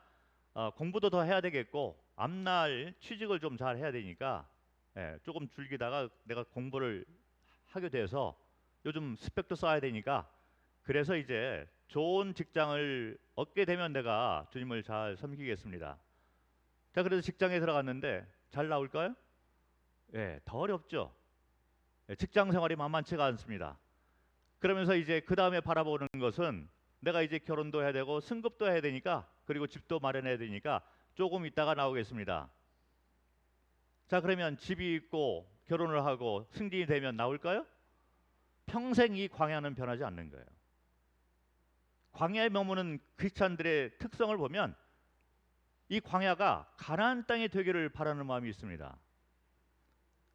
공부도 더 해야 되겠고 앞날 취직을 좀 잘 해야 되니까 조금 즐기다가 내가 공부를 하게 돼서 요즘 스펙도 쌓아야 되니까 그래서 이제 좋은 직장을 얻게 되면 내가 주님을 잘 섬기겠습니다. 자, 그래서 직장에 들어갔는데 잘 나올까요? 더 어렵죠. 직장 생활이 만만치가 않습니다. 그러면서 이제 그 다음에 바라보는 것은 내가 이제 결혼도 해야 되고 승급도 해야 되니까 그리고 집도 마련해야 되니까 조금 있다가 나오겠습니다. 자, 그러면 집이 있고 결혼을 하고 승진이 되면 나올까요? 평생 이 광야는 변하지 않는 거예요. 광야에 머무는 크리스찬들의 특성을 보면 이 광야가 가나안 땅이 되기를 바라는 마음이 있습니다.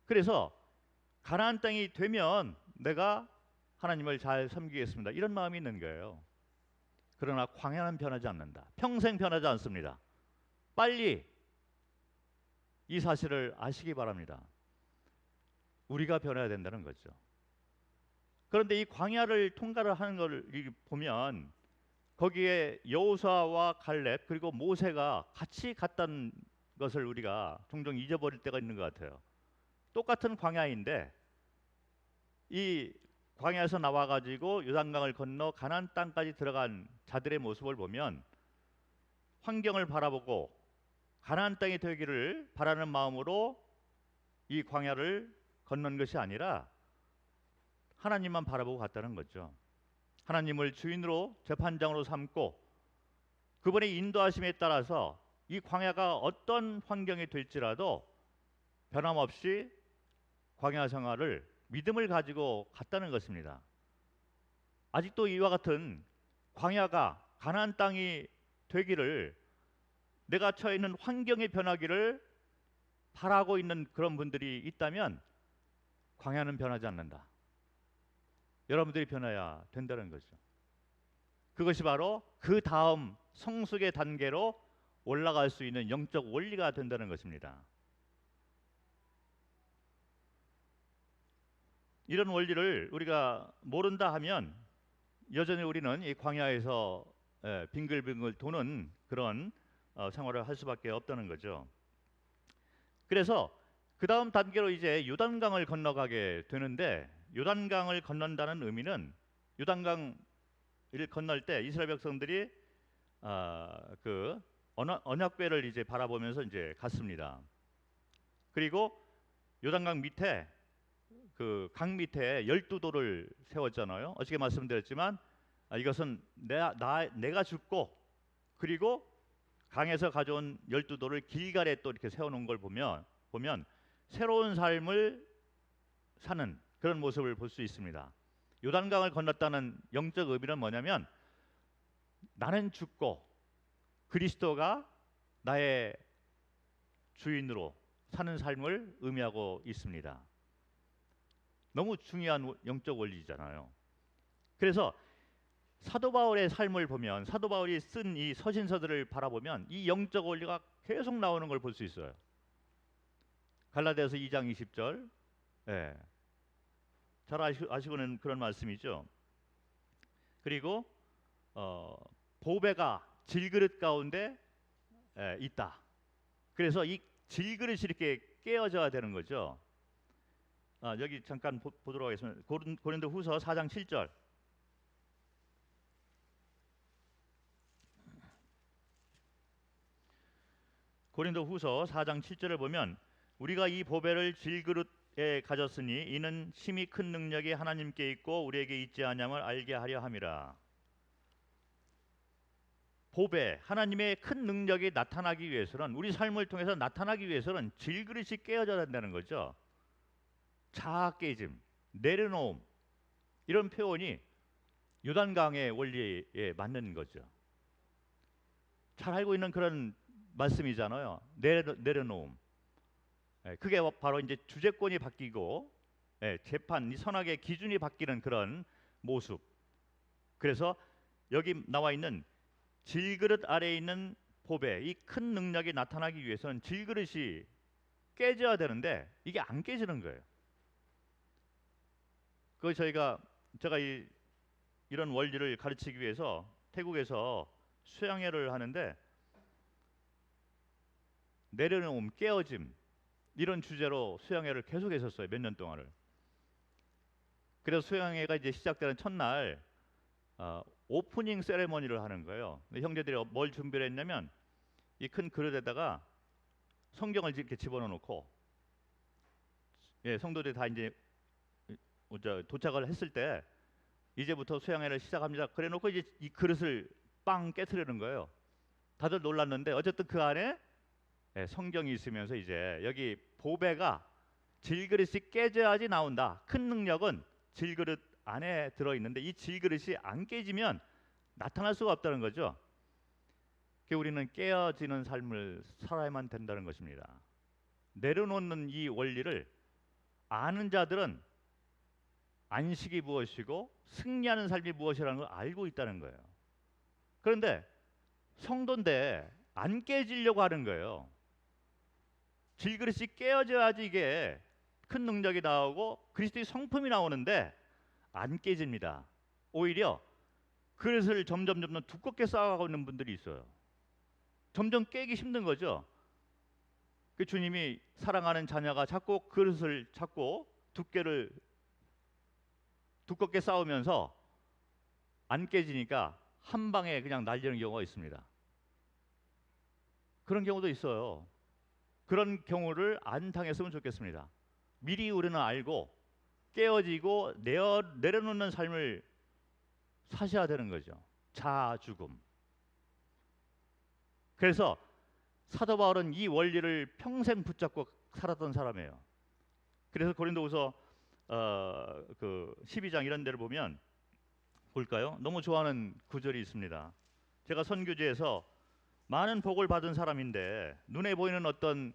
그래서 가나안 땅이 되면 내가 하나님을 잘 섬기겠습니다. 이런 마음이 있는 거예요. 그러나 광야는 변하지 않는다. 평생 변하지 않습니다. 빨리 이 사실을 아시기 바랍니다. 우리가 변해야 된다는 거죠. 그런데 이 광야를 통과를 하는 걸 보면 거기에 여호수아와 갈렙 그리고 모세가 같이 갔다는 것을 우리가 종종 잊어버릴 때가 있는 것 같아요. 똑같은 광야인데 이 광야에서 나와가지고 요단강을 건너 가나안 땅까지 들어간 자들의 모습을 보면 환경을 바라보고 가나안 땅이 되기를 바라는 마음으로 이 광야를 건넌 것이 아니라 하나님만 바라보고 갔다는 거죠. 하나님을 주인으로 재판장으로 삼고 그분의 인도하심에 따라서 이 광야가 어떤 환경이 될지라도 변함없이 광야 생활을 믿음을 가지고 갔다는 것입니다. 아직도 이와 같은 광야가 가나안 땅이 되기를 내가 처해 있는 환경의 변하기를 바라고 있는 그런 분들이 있다면 광야는 변하지 않는다. 여러분들이 변해야 된다는 거죠. 그것이 바로 그 다음 성숙의 단계로 올라갈 수 있는 영적 원리가 된다는 것입니다. 이런 원리를 우리가 모른다 하면 여전히 우리는 이 광야에서 빙글빙글 도는 그런 생활을 할 수밖에 없다는 거죠. 그래서 그 다음 단계로 이제 요단강을 건너가게 되는데 요단강을 건넌다는 의미는 요단강을 건널 때 이스라엘 백성들이 그 언약궤를 이제 바라보면서 이제 갔습니다. 그리고 요단강 밑에 그 강 밑에 12돌을 세웠잖아요. 어저께 말씀드렸지만 이것은 내가 죽고 그리고 강에서 가져온 12돌을 길갈에 또 이렇게 세워놓은 걸 보면 새로운 삶을 사는 그런 모습을 볼 수 있습니다. 요단강을 건넜다는 영적 의미는 뭐냐면 나는 죽고 그리스도가 나의 주인으로 사는 삶을 의미하고 있습니다. 너무 중요한 영적 원리잖아요. 그래서 사도 바울의 삶을 보면 사도 바울이 쓴 이 서신서들을 바라보면 이 영적 원리가 계속 나오는 걸 볼 수 있어요. 갈라디아서 2장 20절 잘 아시고는 그런 말씀이죠. 그리고 보배가 질그릇 가운데 있다. 그래서 이 질그릇이 이렇게 깨어져야 되는 거죠. 여기 잠깐 보도록 하겠습니다. 고린도후서 4장 7절. 고린도후서 4장 7절을 보면 우리가 이 보배를 질그릇에 가졌으니 이는 심히 큰 능력이 하나님께 있고 우리에게 있지 아니함을 알게 하려 함이라. 보배, 하나님의 큰 능력이 나타나기 위해서는, 우리 삶을 통해서 나타나기 위해서는 질그릇이 깨어져야 된다는 거죠. 자아 깨짐, 내려놓음, 이런 표현이 요단강의 원리에 맞는 거죠. 잘 알고 있는 그런 말씀이잖아요. 내려놓음. 그게 바로 이제 주재권이 바뀌고, 재판, 이 선악의 기준이 바뀌는 그런 모습. 그래서 여기 나와 있는 질그릇 아래에 있는 보배, 이 큰 능력이 나타나기 위해서는 질그릇이 깨져야 되는데 이게 안 깨지는 거예요. 그 제가 이런 원리를 가르치기 위해서 태국에서 수양회를 하는데, 내려놓음, 깨어짐, 이런 주제로 수양회를 계속 했었어요. 몇 년 동안을. 그래서 수양회가 이제 시작되는 첫날 오프닝 세레머니를 하는 거예요. 형제들이 뭘 준비를 했냐면, 이 큰 그릇에다가 성경을 이렇게 집어넣어 놓고, 성도들이 다 이제 도착을 했을 때 이제부터 수양회를 시작합니다. 그래 놓고 이제 이 그릇을 빵 깨트리는 거예요. 다들 놀랐는데 어쨌든 그 안에 성경이 있으면서 이제 여기 보배가 질그릇이 깨져야지 나온다. 큰 능력은 질그릇 안에 들어있는데 이 질그릇이 안 깨지면 나타날 수가 없다는 거죠. 우리는 깨어지는 삶을 살아야만 된다는 것입니다. 내려놓는 이 원리를 아는 자들은 안식이 무엇이고 승리하는 삶이 무엇이라는 걸 알고 있다는 거예요. 그런데 성도인데 안 깨지려고 하는 거예요. 질그릇이 깨어져야지 이게 큰 능력이 나오고 그리스도의 성품이 나오는데 안 깨집니다. 오히려 그릇을 점점 두껍게 쌓아가고 있는 분들이 있어요. 점점 깨기 힘든 거죠. 그 주님이 사랑하는 자녀가 자꾸 그릇을 찾고 두껍게 쌓으면서 안 깨지니까 한 방에 그냥 날리는 경우가 있습니다. 그런 경우도 있어요. 그런 경우를 안 당했으면 좋겠습니다. 미리 우리는 알고 깨어지고 내려놓는 삶을 사셔야 되는 거죠. 자아 죽음. 그래서 사도 바울은 이 원리를 평생 붙잡고 살았던 사람이에요. 그래서 고린도후서 그 12장 이런 데를 보면 볼까요? 너무 좋아하는 구절이 있습니다. 제가 선교지에서 많은 복을 받은 사람인데 눈에 보이는 어떤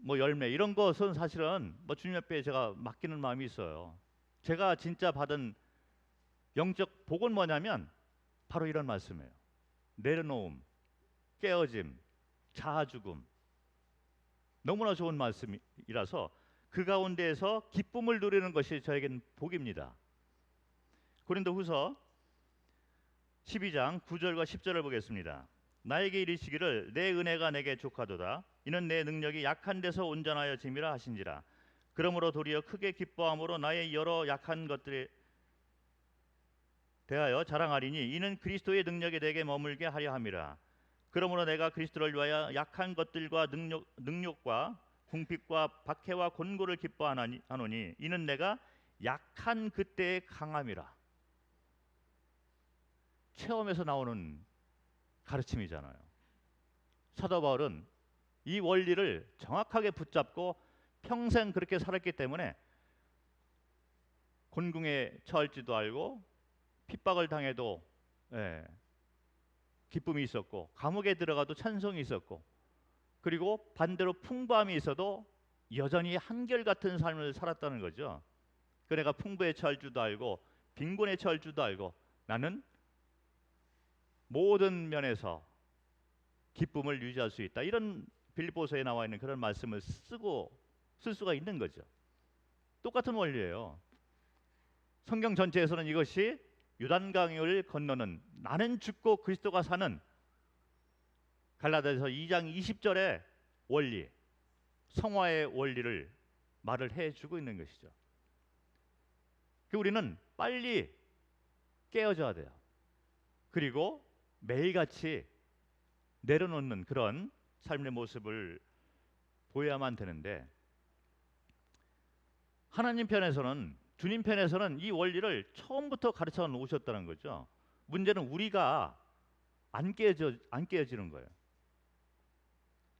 열매 이런 것은 사실은 주님 앞에 제가 맡기는 마음이 있어요. 제가 진짜 받은 영적 복은 뭐냐면 바로 이런 말씀이에요. 내려놓음, 깨어짐, 자아 죽음. 너무나 좋은 말씀이라서 그 가운데에서 기쁨을 누리는 것이 저에겐 복입니다. 고린도후서 12장 9절과 10절을 보겠습니다. 나에게 이르시기를 내 은혜가 내게 족하도다. 이는 내 능력이 약한 데서 온전하여 짐이라 하신지라. 그러므로 도리어 크게 기뻐함으로 나의 여러 약한 것들에 대하여 자랑하리니 이는 그리스도의 능력이 내게 머물게 하려 함이라. 그러므로 내가 그리스도를 위하여 약한 것들과 능욕과 궁핍과 박해와 곤고를 기뻐하노니 이는 내가 약한 그때의 강함이라. 체험에서 나오는 가르침이잖아요. 사도 바울은 이 원리를 정확하게 붙잡고 평생 그렇게 살았기 때문에 곤궁에 처할지도 알고 핍박을 당해도 기쁨이 있었고 감옥에 들어가도 찬송이 있었고 그리고 반대로 풍부함이 있어도 여전히 한결같은 삶을 살았다는 거죠. 그 내가 풍부에 처할 줄도 알고 빈곤에 처할 줄도 알고 나는 모든 면에서 기쁨을 유지할 수 있다. 이런 빌립보서에 나와 있는 그런 말씀을 쓸 수가 있는 거죠. 똑같은 원리예요. 성경 전체에서는 이것이 요단강을 건너는 나는 죽고 그리스도가 사는 갈라디아서 2장 20절의 원리, 성화의 원리를 말을 해주고 있는 것이죠. 우리는 빨리 깨어져야 돼요. 그리고 매일같이 내려놓는 그런 삶의 모습을 보여야만 되는데 하나님 편에서는 주님 편에서는 이 원리를 처음부터 가르쳐 놓으셨다는 거죠. 문제는 우리가 안 깨어지는 거예요.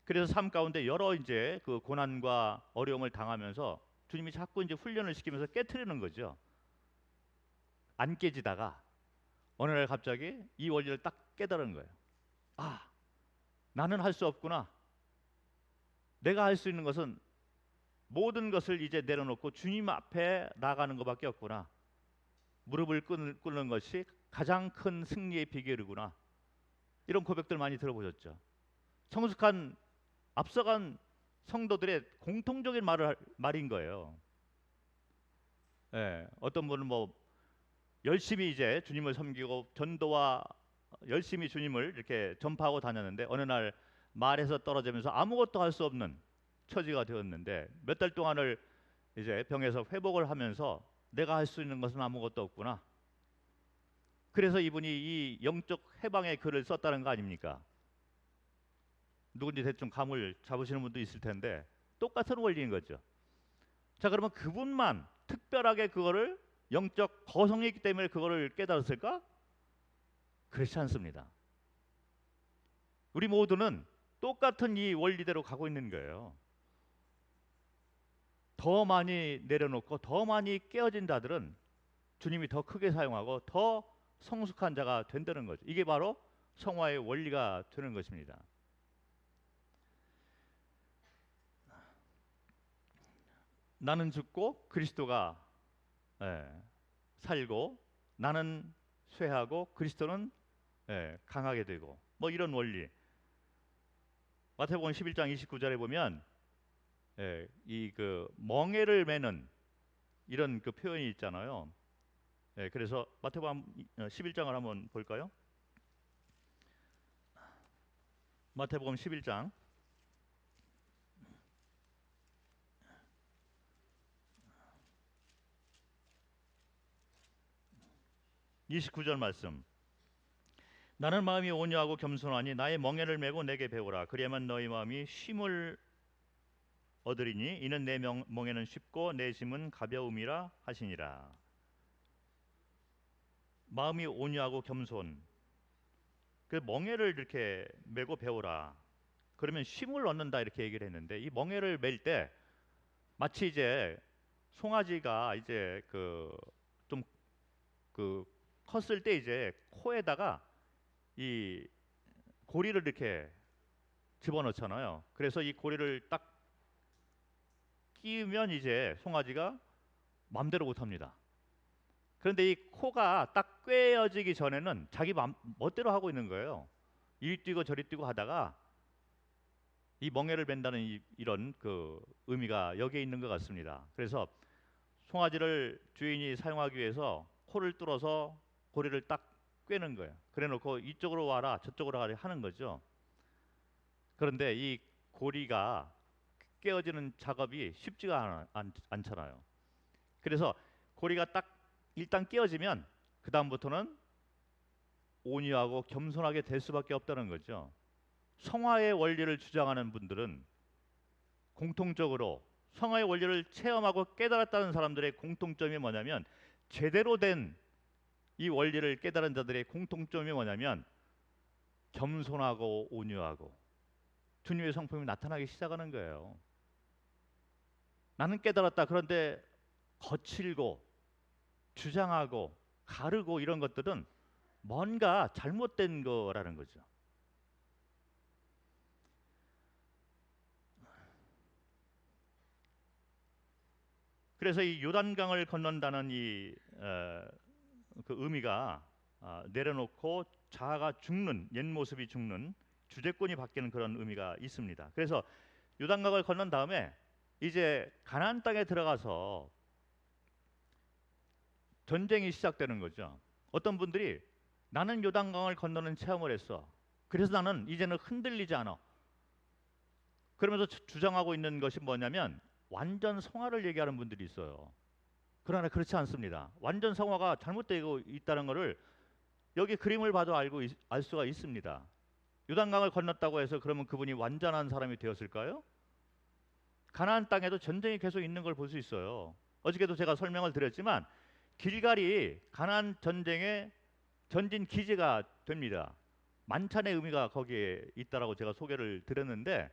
그래서 삶 가운데 여러 이제 그 고난과 어려움을 당하면서 주님이 자꾸 이제 훈련을 시키면서 깨트리는 거죠. 안 깨지다가 어느 날 갑자기 이 원리를 딱 깨달은 거예요. 아, 나는 할 수 없구나. 내가 할 수 있는 것은 모든 것을 이제 내려놓고 주님 앞에 나가는 것밖에 없구나. 무릎을 꿇는 것이 가장 큰 승리의 비결이구나. 이런 고백들 많이 들어보셨죠. 성숙한 앞서간 성도들의 공통적인 말인 거예요. 예, 어떤 분은 뭐 열심히 이제 주님을 섬기고 전도와 열심히 주님을 이렇게 전파하고 다녔는데 어느 날 말에서 떨어지면서 아무것도 할 수 없는 처지가 되었는데 몇 달 동안을 이제 병에서 회복을 하면서 내가 할 수 있는 것은 아무것도 없구나. 그래서 이분이 이 영적 해방의 글을 썼다는 거 아닙니까? 누군지 대충 감을 잡으시는 분도 있을 텐데 똑같은 원리인 거죠. 자, 그러면 그분만 특별하게 그거를 영적 거성이 있기 때문에 그거를 깨달았을까? 그렇지 않습니다. 우리 모두는 똑같은 이 원리대로 가고 있는 거예요. 더 많이 내려놓고 더 많이 깨어진 자들은 주님이 더 크게 사용하고 더 성숙한 자가 된다는 거죠. 이게 바로 성화의 원리가 되는 것입니다. 나는 죽고 그리스도가 살고 나는 쇠하고 그리스도는 강하게 되고 뭐 이런 원리. 마태복음 11장 29절에 보면 이 그 멍에를 매는 이런 그 표현이 있잖아요. 그래서 마태복음 11장을 한번 볼까요? 마태복음 11장 29절 말씀. 나는 마음이 온유하고 겸손하니 나의 멍에를 메고 내게 배우라. 그리하면 너희 마음이 쉼을 얻으리니 이는 내 멍에는 쉽고 내 짐은 가벼움이라 하시니라. 마음이 온유하고 겸손. 그 멍에를 이렇게 메고 배우라. 그러면 쉼을 얻는다 이렇게 얘기를 했는데 이 멍에를 맬 때 마치 이제 송아지가 이제 그 좀 그 컸을 때 이제 코에다가 이 고리를 이렇게 집어넣잖아요. 그래서 이 고리를 딱 끼우면 이제 송아지가 맘대로 못합니다. 그런데 이 코가 딱 꿰어지기 전에는 자기 멋대로 하고 있는 거예요. 이리 뛰고 저리 뛰고 하다가 이 멍에를 벤다는 이런 그 의미가 여기에 있는 것 같습니다. 그래서 송아지를 주인이 사용하기 위해서 코를 뚫어서 고리를 딱 꿰는 거예요. 그래놓고 이쪽으로 와라 저쪽으로 가라 하는 거죠. 그런데 이 고리가 깨어지는 작업이 쉽지가 않잖아요. 그래서 고리가 딱 일단 깨어지면 그 다음부터는 온유하고 겸손하게 될 수밖에 없다는 거죠. 성화의 원리를 주장하는 분들은 공통적으로 성화의 원리를 체험하고 깨달았다는 사람들의 공통점이 뭐냐면 제대로 된 이 원리를 깨달은 자들의 공통점이 뭐냐면 겸손하고 온유하고 주님의 성품이 나타나기 시작하는 거예요. 나는 깨달았다. 그런데 거칠고 주장하고 가르고 이런 것들은 뭔가 잘못된 거라는 거죠. 그래서 이 요단강을 건넌다는 그 의미가 내려놓고 자아가 죽는 옛 모습이 죽는 주제권이 바뀌는 그런 의미가 있습니다. 그래서 요단강을 건넌 다음에 이제 가나안 땅에 들어가서 전쟁이 시작되는 거죠. 어떤 분들이 나는 요단강을 건너는 체험을 했어. 그래서 나는 이제는 흔들리지 않아. 그러면서 주장하고 있는 것이 뭐냐면 완전 성화를 얘기하는 분들이 있어요. 그러나 그렇지 않습니다. 완전 성화가 잘못되고 있다는 것을 여기 그림을 봐도 알 수가 있습니다. 요단강을 건넜다고 해서 그러면 그분이 완전한 사람이 되었을까요? 가나안 땅에도 전쟁이 계속 있는 걸 볼 수 있어요. 어저께도 제가 설명을 드렸지만 길갈이 가나안 전쟁의 전진 기지가 됩니다. 만찬의 의미가 거기에 있다라고 제가 소개를 드렸는데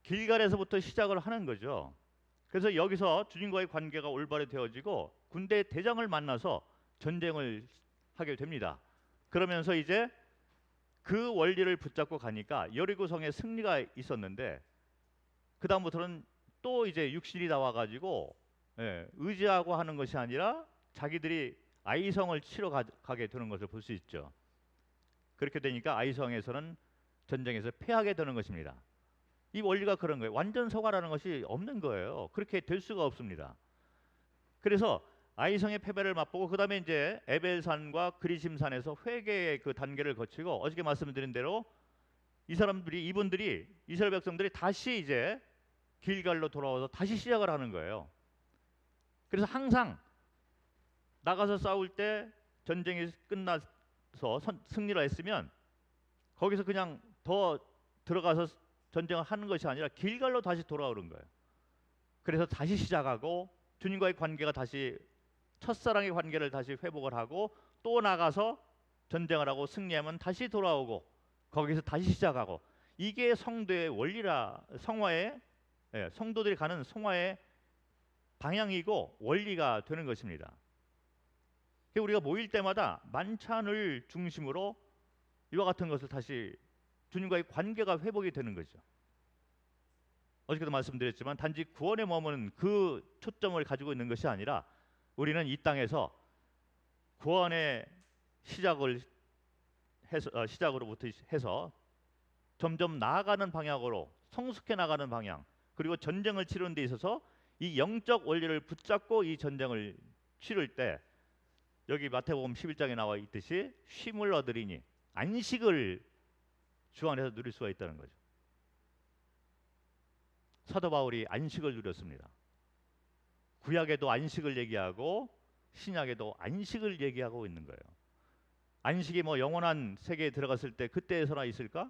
길갈에서부터 시작을 하는 거죠. 그래서 여기서 주님과의 관계가 올바르게 되어지고 군대 대장을 만나서 전쟁을 하게 됩니다. 그러면서 이제 그 원리를 붙잡고 가니까 여리고성에 승리가 있었는데 그 다음부터는 또 이제 육신이 나와가지고 의지하고 하는 것이 아니라 자기들이 아이성을 치러 가게 되는 것을 볼 수 있죠. 그렇게 되니까 아이성에서는 전쟁에서 패하게 되는 것입니다. 이 원리가 그런 거예요. 완전 성화라는 것이 없는 거예요. 그렇게 될 수가 없습니다. 그래서 아이성의 패배를 맛보고 그 다음에 이제 에벨산과 그리심산에서 회개의 그 단계를 거치고 어저께 말씀드린 대로 이분들이 이스라엘 백성들이 다시 이제 길갈로 돌아와서 다시 시작을 하는 거예요. 그래서 항상 나가서 싸울 때 전쟁이 끝나서 승리를 했으면 거기서 그냥 더 들어가서 전쟁을 하는 것이 아니라 길갈로 다시 돌아오는 거예요. 그래서 다시 시작하고 주님과의 관계가 다시 첫사랑의 관계를 다시 회복을 하고 또 나가서 전쟁을 하고 승리하면 다시 돌아오고 거기서 다시 시작하고 이게 성도의 원리라 성화의 성도들이 가는 성화의 방향이고 원리가 되는 것입니다. 우리가 모일 때마다 만찬을 중심으로 이와 같은 것을 다시 주님과의 관계가 회복이 되는 거죠. 어저께도 말씀드렸지만 단지 구원에 머무는 그 초점을 가지고 있는 것이 아니라 우리는 이 땅에서 구원의 시작으로부터 해서 점점 나아가는 방향으로 성숙해 나가는 방향, 그리고 전쟁을 치르는 데 있어서 이 영적 원리를 붙잡고 이 전쟁을 치를 때 여기 마태복음 11장에 나와 있듯이 쉼을 얻으리니 안식을 주 안에서 누릴 수가 있다는 거죠. 사도 바울이 안식을 누렸습니다. 구약에도 안식을 얘기하고 신약에도 안식을 얘기하고 있는 거예요. 안식이 뭐 영원한 세계에 들어갔을 때 그때에서나 있을까?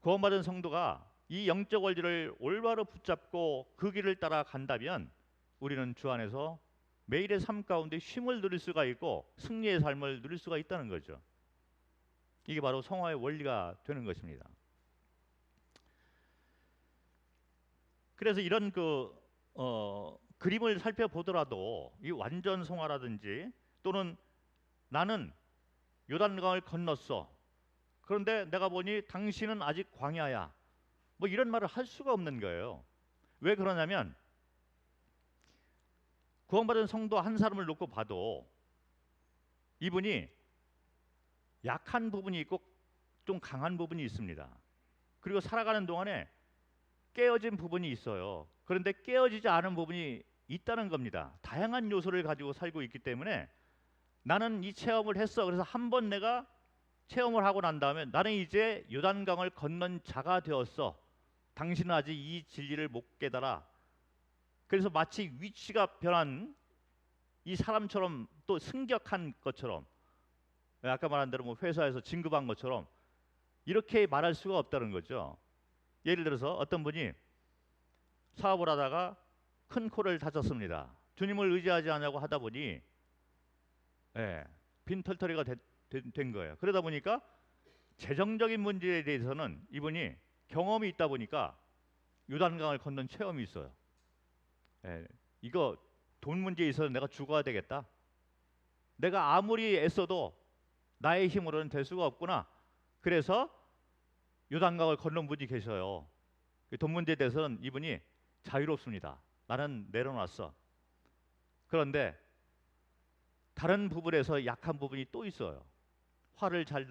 구원받은 성도가 이 영적 원리를 올바로 붙잡고 그 길을 따라 간다면 우리는 주 안에서 매일의 삶 가운데 쉼을 누릴 수가 있고 승리의 삶을 누릴 수가 있다는 거죠. 이게 바로 성화의 원리가 되는 것입니다. 그래서 이런 그림을 살펴보더라도 이 완전 성화라든지 또는 나는 요단강을 건넜어. 그런데 내가 보니 당신은 아직 광야야. 뭐 이런 말을 할 수가 없는 거예요. 왜 그러냐면 구원받은 성도 한 사람을 놓고 봐도 이분이 약한 부분이 있고 좀 강한 부분이 있습니다. 그리고 살아가는 동안에 깨어진 부분이 있어요. 그런데 깨어지지 않은 부분이 있다는 겁니다. 다양한 요소를 가지고 살고 있기 때문에 나는 이 체험을 했어. 그래서 한 번 내가 체험을 하고 난 다음에 나는 이제 요단강을 건넌 자가 되었어. 당신은 아직 이 진리를 못 깨달아. 그래서 마치 위치가 변한 이 사람처럼 또 승격한 것처럼 아까 말한 대로 뭐 회사에서 진급한 것처럼 이렇게 말할 수가 없다는 거죠. 예를 들어서 어떤 분이 사업을 하다가 큰 코를 다쳤습니다. 주님을 의지하지 않냐고 하다 보니 빈털터리가 된 거예요. 그러다 보니까 재정적인 문제에 대해서는 이분이 경험이 있다 보니까 요단강을 건넌 체험이 있어요. 이거 돈 문제에 있어서 내가 죽어야 되겠다. 내가 아무리 애써도 나의 힘으로는 될 수가 없구나. 그래서 요단강을 건넌 분이 계셔요. 돈 문제에 대해서는 이분이 자유롭습니다. 나는 내려놨어. 그런데 다른 부분에서 약한 부분이 또 있어요. 화를 잘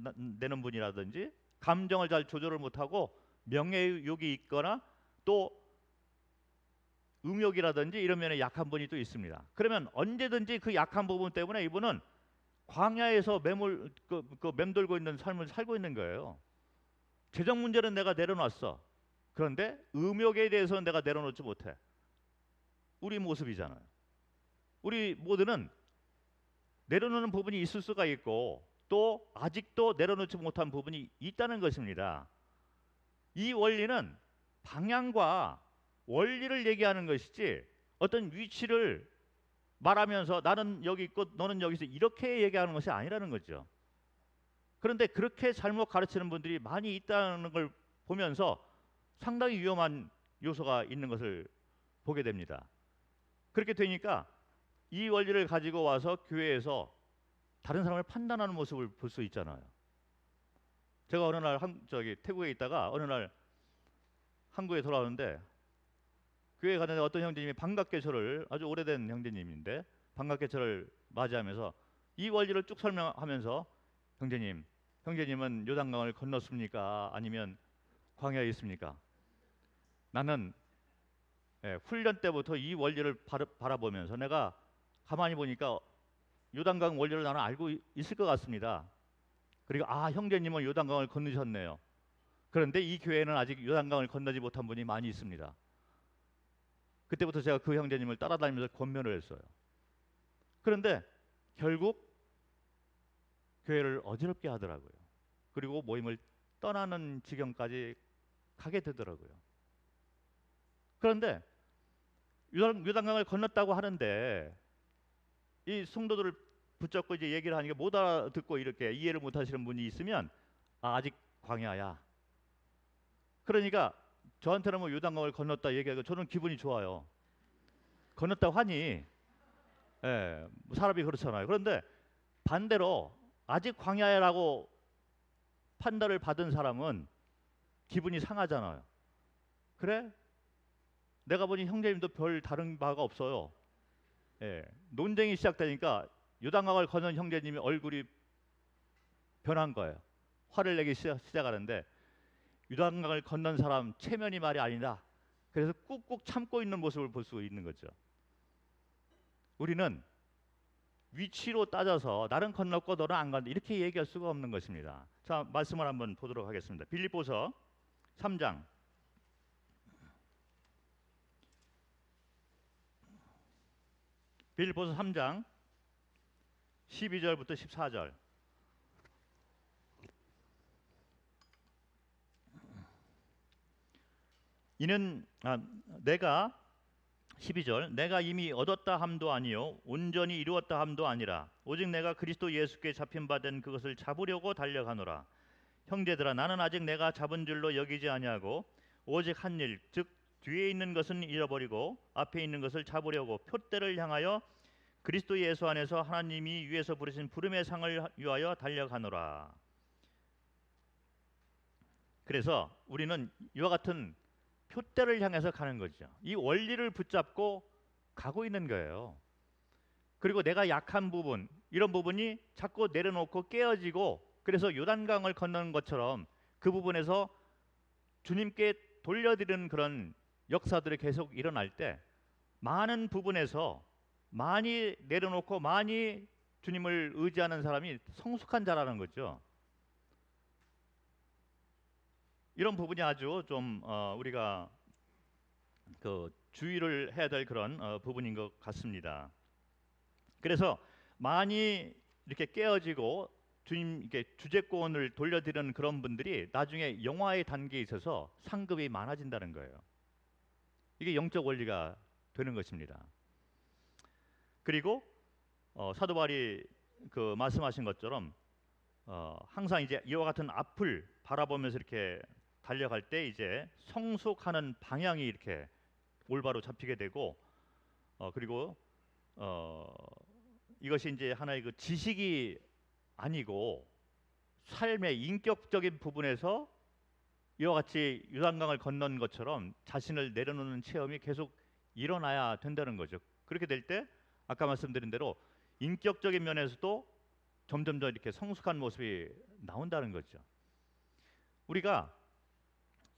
내는 분이라든지 감정을 잘 조절을 못하고 명예욕이 있거나 또 음욕이라든지 이런 면에 약한 분이 또 있습니다. 그러면 언제든지 그 약한 부분 때문에 이분은 광야에서 맴돌고 있는 삶을 살고 있는 거예요. 재정 문제는 내가 내려놨어. 그런데 음욕에 대해서는 내가 내려놓지 못해. 우리 모습이잖아요. 우리 모두는 내려놓는 부분이 있을 수가 있고 또 아직도 내려놓지 못한 부분이 있다는 것입니다. 이 원리는 방향과 원리를 얘기하는 것이지 어떤 위치를 말하면서 나는 여기 있고 너는 여기서 이렇게 얘기하는 것이 아니라는 거죠. 그런데 그렇게 잘못 가르치는 분들이 많이 있다는 걸 보면서 상당히 위험한 요소가 있는 것을 보게 됩니다. 그렇게 되니까 이 원리를 가지고 와서 교회에서 다른 사람을 판단하는 모습을 볼 수 있잖아요. 제가 어느 날 태국에 있다가 어느 날 한국에 돌아오는데 교회에 갔는데 어떤 형제님이 반갑게 저를, 아주 오래된 형제님인데 반갑게 저를 맞이하면서 이 원리를 쭉 설명하면서, 형제님은 요단강을 건넜습니까? 아니면 광야에 있습니까? 나는 훈련 때부터 이 원리를 바라보면서 내가 가만히 보니까 요단강 원리를 나는 알고 있을 것 같습니다. 그리고 형제님은 요단강을 건너셨네요. 그런데 이 교회는 아직 요단강을 건너지 못한 분이 많이 있습니다. 그때부터 제가 그 형제님을 따라다니면서 권면을 했어요. 그런데 결국 교회를 어지럽게 하더라고요. 그리고 모임을 떠나는 지경까지 가게 되더라고요. 그런데 요단강을 건넜다고 하는데 이 성도들을 붙잡고 이제 얘기를 하니까 못 알아듣고 이렇게 이해를 못 하시는 분이 있으면 아직 광야야. 그러니까 저한테는 뭐 요단강을 건넜다 얘기하고 저는 기분이 좋아요. 건넜다고 하니 뭐 사람이 그렇잖아요. 그런데 반대로 아직 광야라고 판단을 받은 사람은 기분이 상하잖아요. 그래? 내가 보니 형제님도 별 다른 바가 없어요. 논쟁이 시작되니까 요단강을 건넌 형제님이 얼굴이 변한 거예요. 화를 내기 시작하는데 요단강을 건넌 사람 체면이 말이 아니다. 그래서 꾹꾹 참고 있는 모습을 볼 수 있는 거죠. 우리는 위치로 따져서 나는 건넜고 너는 안 건넜다 이렇게 얘기할 수가 없는 것입니다. 자, 말씀을 한번 보도록 하겠습니다. 빌립보서 3장 12절부터 14절. 이는 내가 12절 내가 이미 얻었다 함도 아니요 온전히 이루었다 함도 아니라 오직 내가 그리스도 예수께 잡힌 바 된 그것을 잡으려고 달려가노라. 형제들아 나는 아직 내가 잡은 줄로 여기지 아니하고 오직 한 일 즉 뒤에 있는 것은 잃어버리고 앞에 있는 것을 잡으려고 표대를 향하여 그리스도 예수 안에서 하나님이 위에서 부르신 부름의 상을 위하여 달려가노라. 그래서 우리는 이와 같은 표대를 향해서 가는 거죠. 이 원리를 붙잡고 가고 있는 거예요. 그리고 내가 약한 부분, 이런 부분이 자꾸 내려놓고 깨어지고 그래서 요단강을 건너는 것처럼 그 부분에서 주님께 돌려드리는 그런 역사들이 계속 일어날 때 많은 부분에서 많이 내려놓고 많이 주님을 의지하는 사람이 성숙한 자라는 거죠. 이런 부분이 아주 좀 우리가 그 주의를 해야 될 그런 부분인 것 같습니다. 그래서 많이 이렇게 깨어지고 주님께 주제권을 돌려드리는 그런 분들이 나중에 영화의 단계에 있어서 상급이 많아진다는 거예요. 이게 영적 원리가 되는 것입니다. 그리고 사도 바울이 그 말씀하신 것처럼 항상 이제 이와 같은 앞을 바라보면서 이렇게 달려갈 때 이제 성숙하는 방향이 이렇게 올바로 잡히게 되고 그리고 이것이 이제 하나의 그 지식이 아니고 삶의 인격적인 부분에서 이와 같이 요단강을 건넌 것처럼 자신을 내려놓는 체험이 계속 일어나야 된다는 거죠. 그렇게 될 때 아까 말씀드린 대로 인격적인 면에서도 점점 더 이렇게 성숙한 모습이 나온다는 거죠. 우리가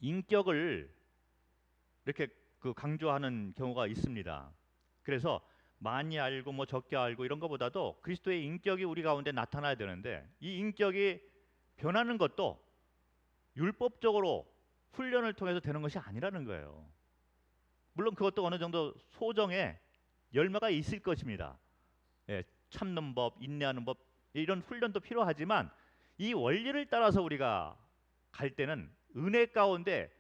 인격을 이렇게 그 강조하는 경우가 있습니다. 그래서 많이 알고 뭐 적게 알고 이런 것보다도 그리스도의 인격이 우리 가운데 나타나야 되는데 이 인격이 변하는 것도 율법적으로 훈련을 통해서 되는 것이 아니라는 거예요. 물론 그것도 어느 정도 소정의 열매가 있을 것입니다. 참는 법, 인내하는 법 이런 훈련도 필요하지만 이 원리를 따라서 우리가 갈 때는 은혜 가운데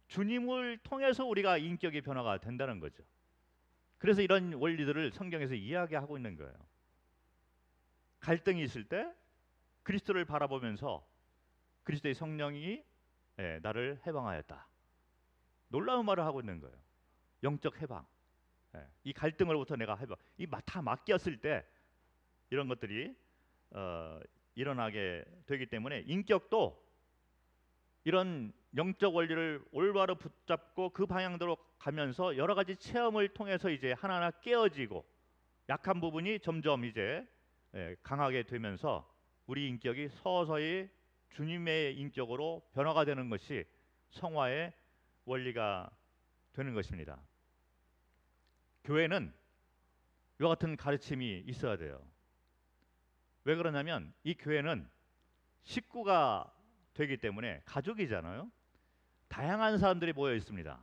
주님을 통해서 우리가 인격의 변화가 된다는 거죠. 그래서 이런 원리들을 성경에서 이야기하고 있는 거예요. 갈등이 있을 때 그리스도를 바라보면서 그리스도의 성령이 나를 해방하였다. 놀라운 말을 하고 있는 거예요. 영적 해방. 이 갈등으로부터 내가 해방. 다 맡겼을 때 이런 것들이 일어나게 되기 때문에 인격도 이런 영적 원리를 올바로 붙잡고 그 방향대로 가면서 여러 가지 체험을 통해서 이제 하나하나 깨어지고 약한 부분이 점점 이제 강하게 되면서 우리 인격이 서서히 주님의 인격으로 변화가 되는 것이 성화의 원리가 되는 것입니다. 교회는 이와 같은 가르침이 있어야 돼요. 왜 그러냐면 이 교회는 식구가 되기 때문에 가족이잖아요. 다양한 사람들이 모여 있습니다.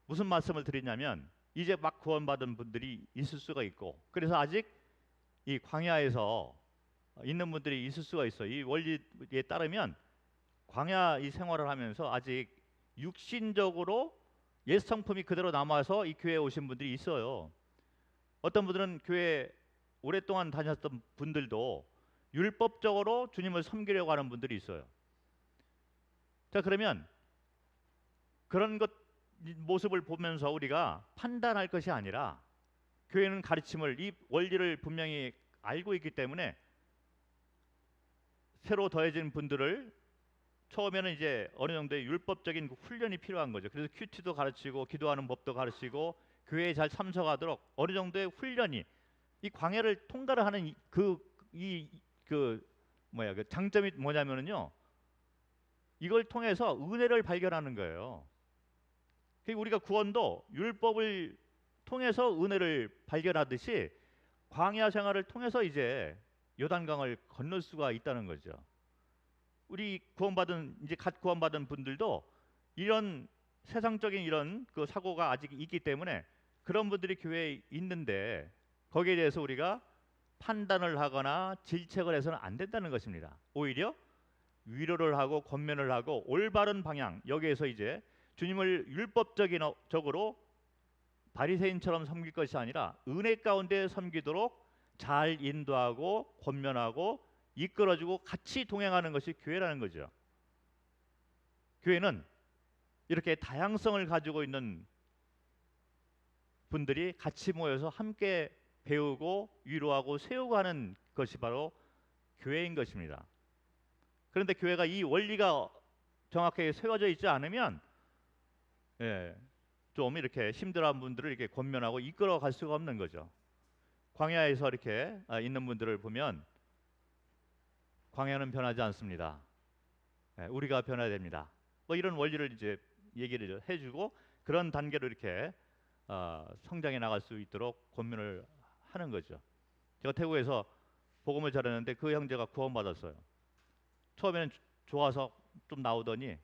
무슨 말씀을 드리냐면 이제 막 구원받은 분들이 있을 수가 있고, 그래서 아직 이 광야에서 있는 분들이 있을 수가 있어요. 이 원리에 따르면 광야 이 생활을 하면서 아직 육신적으로 옛 성품이 그대로 남아서 이 교회에 오신 분들이 있어요. 어떤 분들은 교회 오랫동안 다녔던 분들도 율법적으로 주님을 섬기려고 하는 분들이 있어요. 자, 그러면 그런 것 모습을 보면서 우리가 판단할 것이 아니라 교회는 가르침을, 이 원리를 분명히 알고 있기 때문에 새로 더해진 분들을 처음에는 이제 어느 정도의 율법적인 훈련이 필요한 거죠. 그래서 큐티도 가르치고 기도하는 법도 가르치고 교회에 잘 참석하도록 어느 정도의 훈련이, 이 광야를 통과를 하는 그 장점이 뭐냐면은요, 이걸 통해서 은혜를 발견하는 거예요. 우리가 구원도 율법을 통해서 은혜를 발견하듯이 광야 생활을 통해서 이제 요단강을 건널 수가 있다는 거죠. 우리 이제 갓 구원받은 분들도 이런 세상적인 이런 그 사고가 아직 있기 때문에 그런 분들이 교회에 있는데 거기에 대해서 우리가 판단을 하거나 질책을 해서는 안 된다는 것입니다. 오히려 위로를 하고 권면을 하고 올바른 방향, 여기에서 이제 주님을 율법적으로 바리새인처럼 섬길 것이 아니라 은혜 가운데 섬기도록 잘 인도하고 권면하고 이끌어주고 같이 동행하는 것이 교회라는 거죠. 교회는 이렇게 다양성을 가지고 있는 분들이 같이 모여서 함께 배우고 위로하고 세우고 하는 것이 바로 교회인 것입니다. 그런데 교회가 이 원리가 정확하게 세워져 있지 않으면 좀 이렇게 힘들어한 분들을 이렇게 권면하고 이끌어 갈 수가 없는 거죠. 광야에서 이렇게 있는 분들을 보면 광야는 변하지 않습니다. 우리가 변해야 됩니다. 뭐 이런 원리를 이제 얘기를 해주고 그런 단계로 이렇게 성장해 나갈 수 있도록 권면을 하는 거죠. 제가 태국에서 복음을 전했는데 그 형제가 구원받았어요. 처음에는 좋아서 좀 나오더니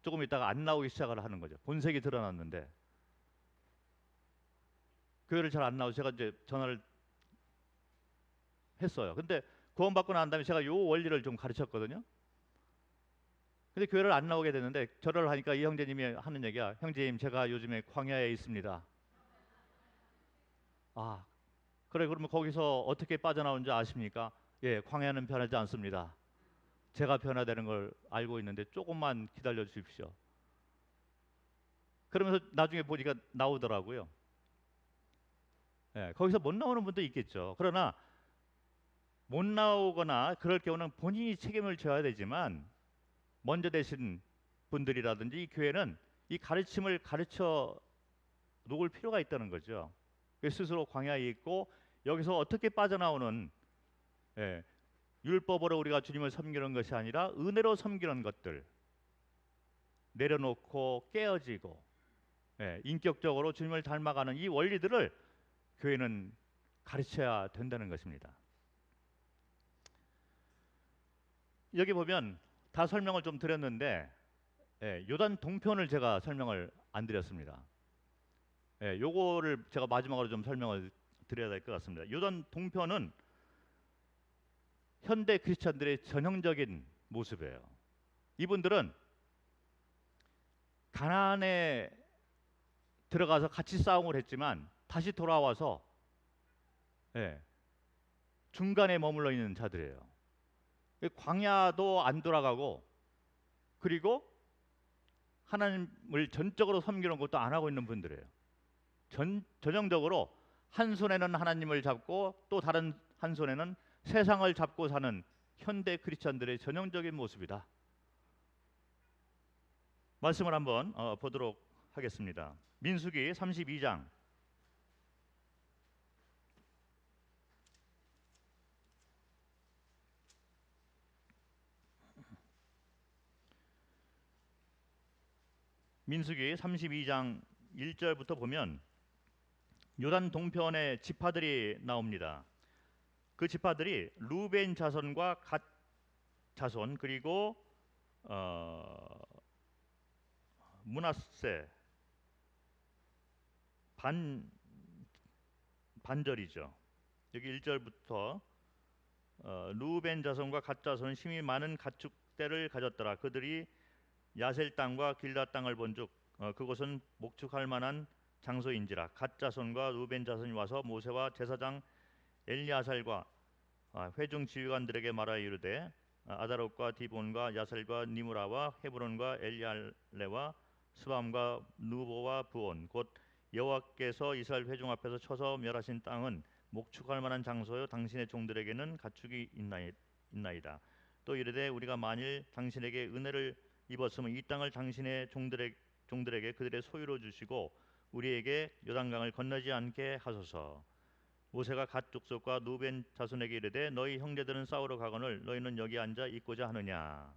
조금 있다가 안 나오기 시작을 하는 거죠. 본색이 드러났는데 교회를 잘 안 나오고 제가 이제 전화를 했어요. 근데 구원받고 난 다음에 제가 요 원리를 좀 가르쳤거든요. 근데 교회를 안 나오게 됐는데 절을 하니까 이 형제님이 하는 얘기야. 형제님, 제가 요즘에 광야에 있습니다. 아, 그래, 그러면 거기서 어떻게 빠져나오는지 아십니까? 예, 광야는 변하지 않습니다. 제가 변화되는 걸 알고 있는데 조금만 기다려 주십시오. 그러면서 나중에 보니까 나오더라고요. 예, 거기서 못 나오는 분도 있겠죠. 그러나 못 나오거나 그럴 경우는 본인이 책임을 져야 되지만 먼저 되신 분들이라든지 이 교회는 이 가르침을 가르쳐 놓을 필요가 있다는 거죠. 스스로 광야에 있고 여기서 어떻게 빠져나오는, 율법으로 우리가 주님을 섬기는 것이 아니라 은혜로 섬기는 것들 내려놓고 깨어지고 인격적으로 주님을 닮아가는 이 원리들을 교회는 가르쳐야 된다는 것입니다. 여기 보면 다 설명을 좀 드렸는데 요단 동편을 제가 설명을 안 드렸습니다. 요거를 제가 마지막으로 좀 설명을 드려야 될 것 같습니다. 요단 동편은 현대 크리스천들의 전형적인 모습이에요. 이분들은 가나안에 들어가서 같이 싸움을 했지만 다시 돌아와서 중간에 머물러 있는 자들이에요. 광야도 안 돌아가고, 그리고 하나님을 전적으로 섬기는 것도 안 하고 있는 분들이에요. 전형적으로 한 손에는 하나님을 잡고 또 다른 한 손에는 세상을 잡고 사는 현대 크리스천들의 전형적인 모습이다. 말씀을 한번 보도록 하겠습니다. 민수기 32장. 민수기 32장 1절부터 보면 요단 동편의 지파들이 나옵니다. 그 지파들이 루벤 자손과 갓 자손, 그리고 므낫세 반절이죠. 여기 1절부터 루벤 자손과 갓 자손은 심히 많은 가축대를 가졌더라. 그들이 야셀 땅과 길앗 땅을 본즉 그곳은 목축할 만한 장소인지라. 갓 자손과 루벤 자손이 와서 모세와 제사장 엘리아살과 회중 지휘관들에게 말하여 이르되 아다롯과 디본과 야셀과 니무라와 헤브론과 엘리알레와 스밤과 누보와 부온 곧 여호와께서 이스라엘 회중 앞에서 쳐서 멸하신 땅은 목축할 만한 장소요 당신의 종들에게는 가축이 있나이다. 또 이르되 우리가 만일 당신에게 은혜를 입었으면 이 땅을 당신의 종들에게 그들의 소유로 주시고 우리에게 요단강을 건너지 않게 하소서. 모세가 갓 족속과 루벤 자손에게 이르되 너희 형제들은 싸우러 가거늘 너희는 여기 앉아 있고자 하느냐.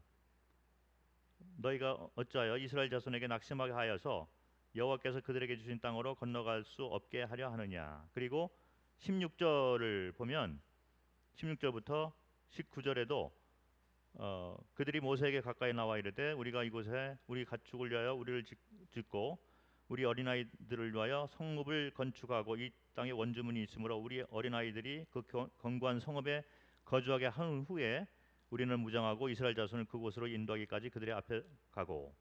너희가 어찌하여 이스라엘 자손에게 낙심하게 하여서 여호와께서 그들에게 주신 땅으로 건너갈 수 없게 하려 하느냐. 그리고 16절을 보면 16절부터 19절에도 그들이 모세에게 가까이 나와 이르되 우리가 이곳에 우리 가축을 위하여 우리를 짓고 우리 어린아이들을 위하여 성읍을 건축하고 이 땅에 원주민이 있으므로 우리 어린아이들이 그 견고한 성읍에 거주하게 한 후에 우리는 무장하고 이스라엘 자손을 그곳으로 인도하기까지 그들의 앞에 가고.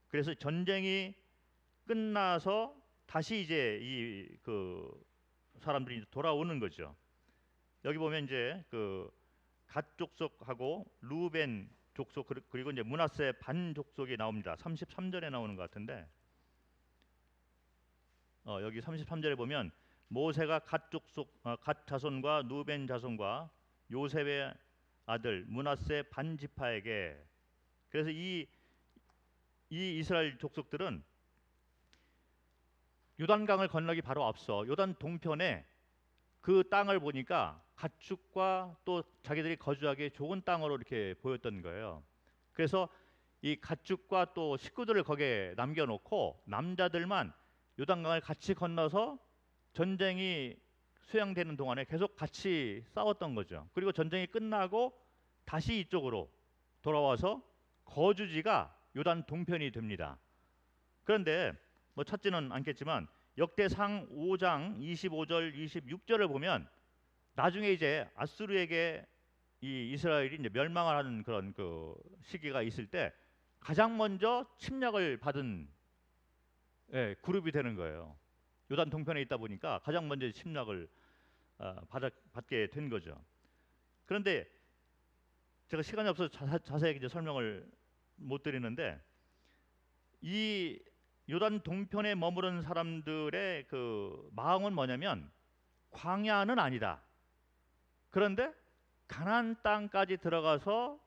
그래서 전쟁이 끝나서 다시 이제 이 그 사람들이 돌아오는 거죠. 여기 보면 이제 그 갓 족속하고 루벤 족속 그리고 이제 므낫세 반 족속이 나옵니다. 33절에 나오는 것 같은데 여기 33절에 보면 모세가 갓 자손과 루벤 자손과 요셉의 아들 므낫세 반 지파에게. 그래서 이 이스라엘 족속들은 요단강을 건너기 바로 앞서 요단 동편에 그 땅을 보니까 가축과 또 자기들이 거주하기 좋은 땅으로 이렇게 보였던 거예요. 그래서 이 가축과 또 식구들을 거기에 남겨놓고 남자들만 요단강을 같이 건너서 전쟁이 수양되는 동안에 계속 같이 싸웠던 거죠. 그리고 전쟁이 끝나고 다시 이쪽으로 돌아와서 거주지가 요단 동편이 됩니다. 그런데 뭐 찾지는 않겠지만 역대상 5장 25절 26절을 보면 나중에 이제 아수르에게 이 이스라엘이 이제 멸망을 하는 그런 그 시기가 있을 때 가장 먼저 침략을 받은 그룹이 되는 거예요. 요단 동편에 있다 보니까 가장 먼저 침략을 받게 된 거죠. 그런데 제가 시간이 없어서 자세하게 이제 설명을 못 드리는데 이 요단 동편에 머무른 사람들의 그 마음은 뭐냐면 광야는 아니다. 그런데 가나안 땅까지 들어가서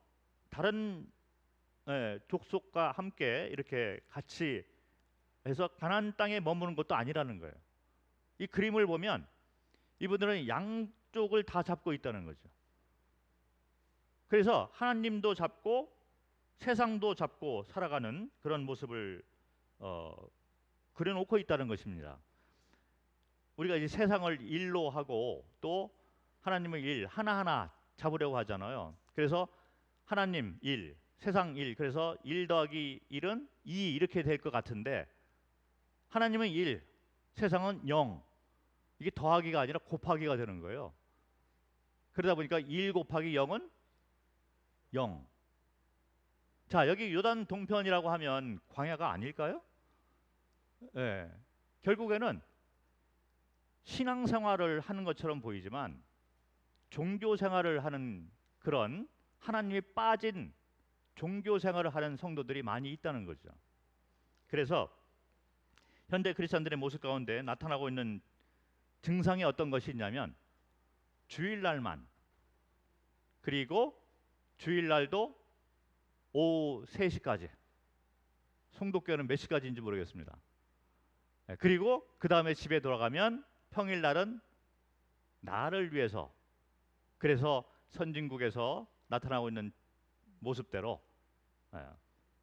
다른 족속과 함께 이렇게 같이 해서 가나안 땅에 머무는 것도 아니라는 거예요. 이 그림을 보면 이분들은 양쪽을 다 잡고 있다는 거죠. 그래서 하나님도 잡고 세상도 잡고 살아가는 그런 모습을 그려놓고 있다는 것입니다. 우리가 이제 세상을 일로 하고 또 하나님의 일 하나하나 잡으려고 하잖아요. 그래서 하나님 일, 세상 일, 그래서 1 더하기 1은 2 이렇게 될 것 같은데 하나님은 1, 세상은 0. 이게 더하기가 아니라 곱하기가 되는 거예요. 그러다 보니까 1 곱하기 0은 0. 자, 여기 요단 동편이라고 하면 광야가 아닐까요? 예. 결국에는 신앙생활을 하는 것처럼 보이지만 종교 생활을 하는 그런 하나님이 빠진 종교 생활을 하는 성도들이 많이 있다는 거죠. 그래서 현대 크리스천들의 모습 가운데 나타나고 있는 증상이 어떤 것이 있냐면 주일날만, 그리고 주일날도 오후 3시까지, 송도교는 몇 시까지인지 모르겠습니다. 그리고 그 다음에 집에 돌아가면 평일날은 나를 위해서, 그래서 선진국에서 나타나고 있는 모습대로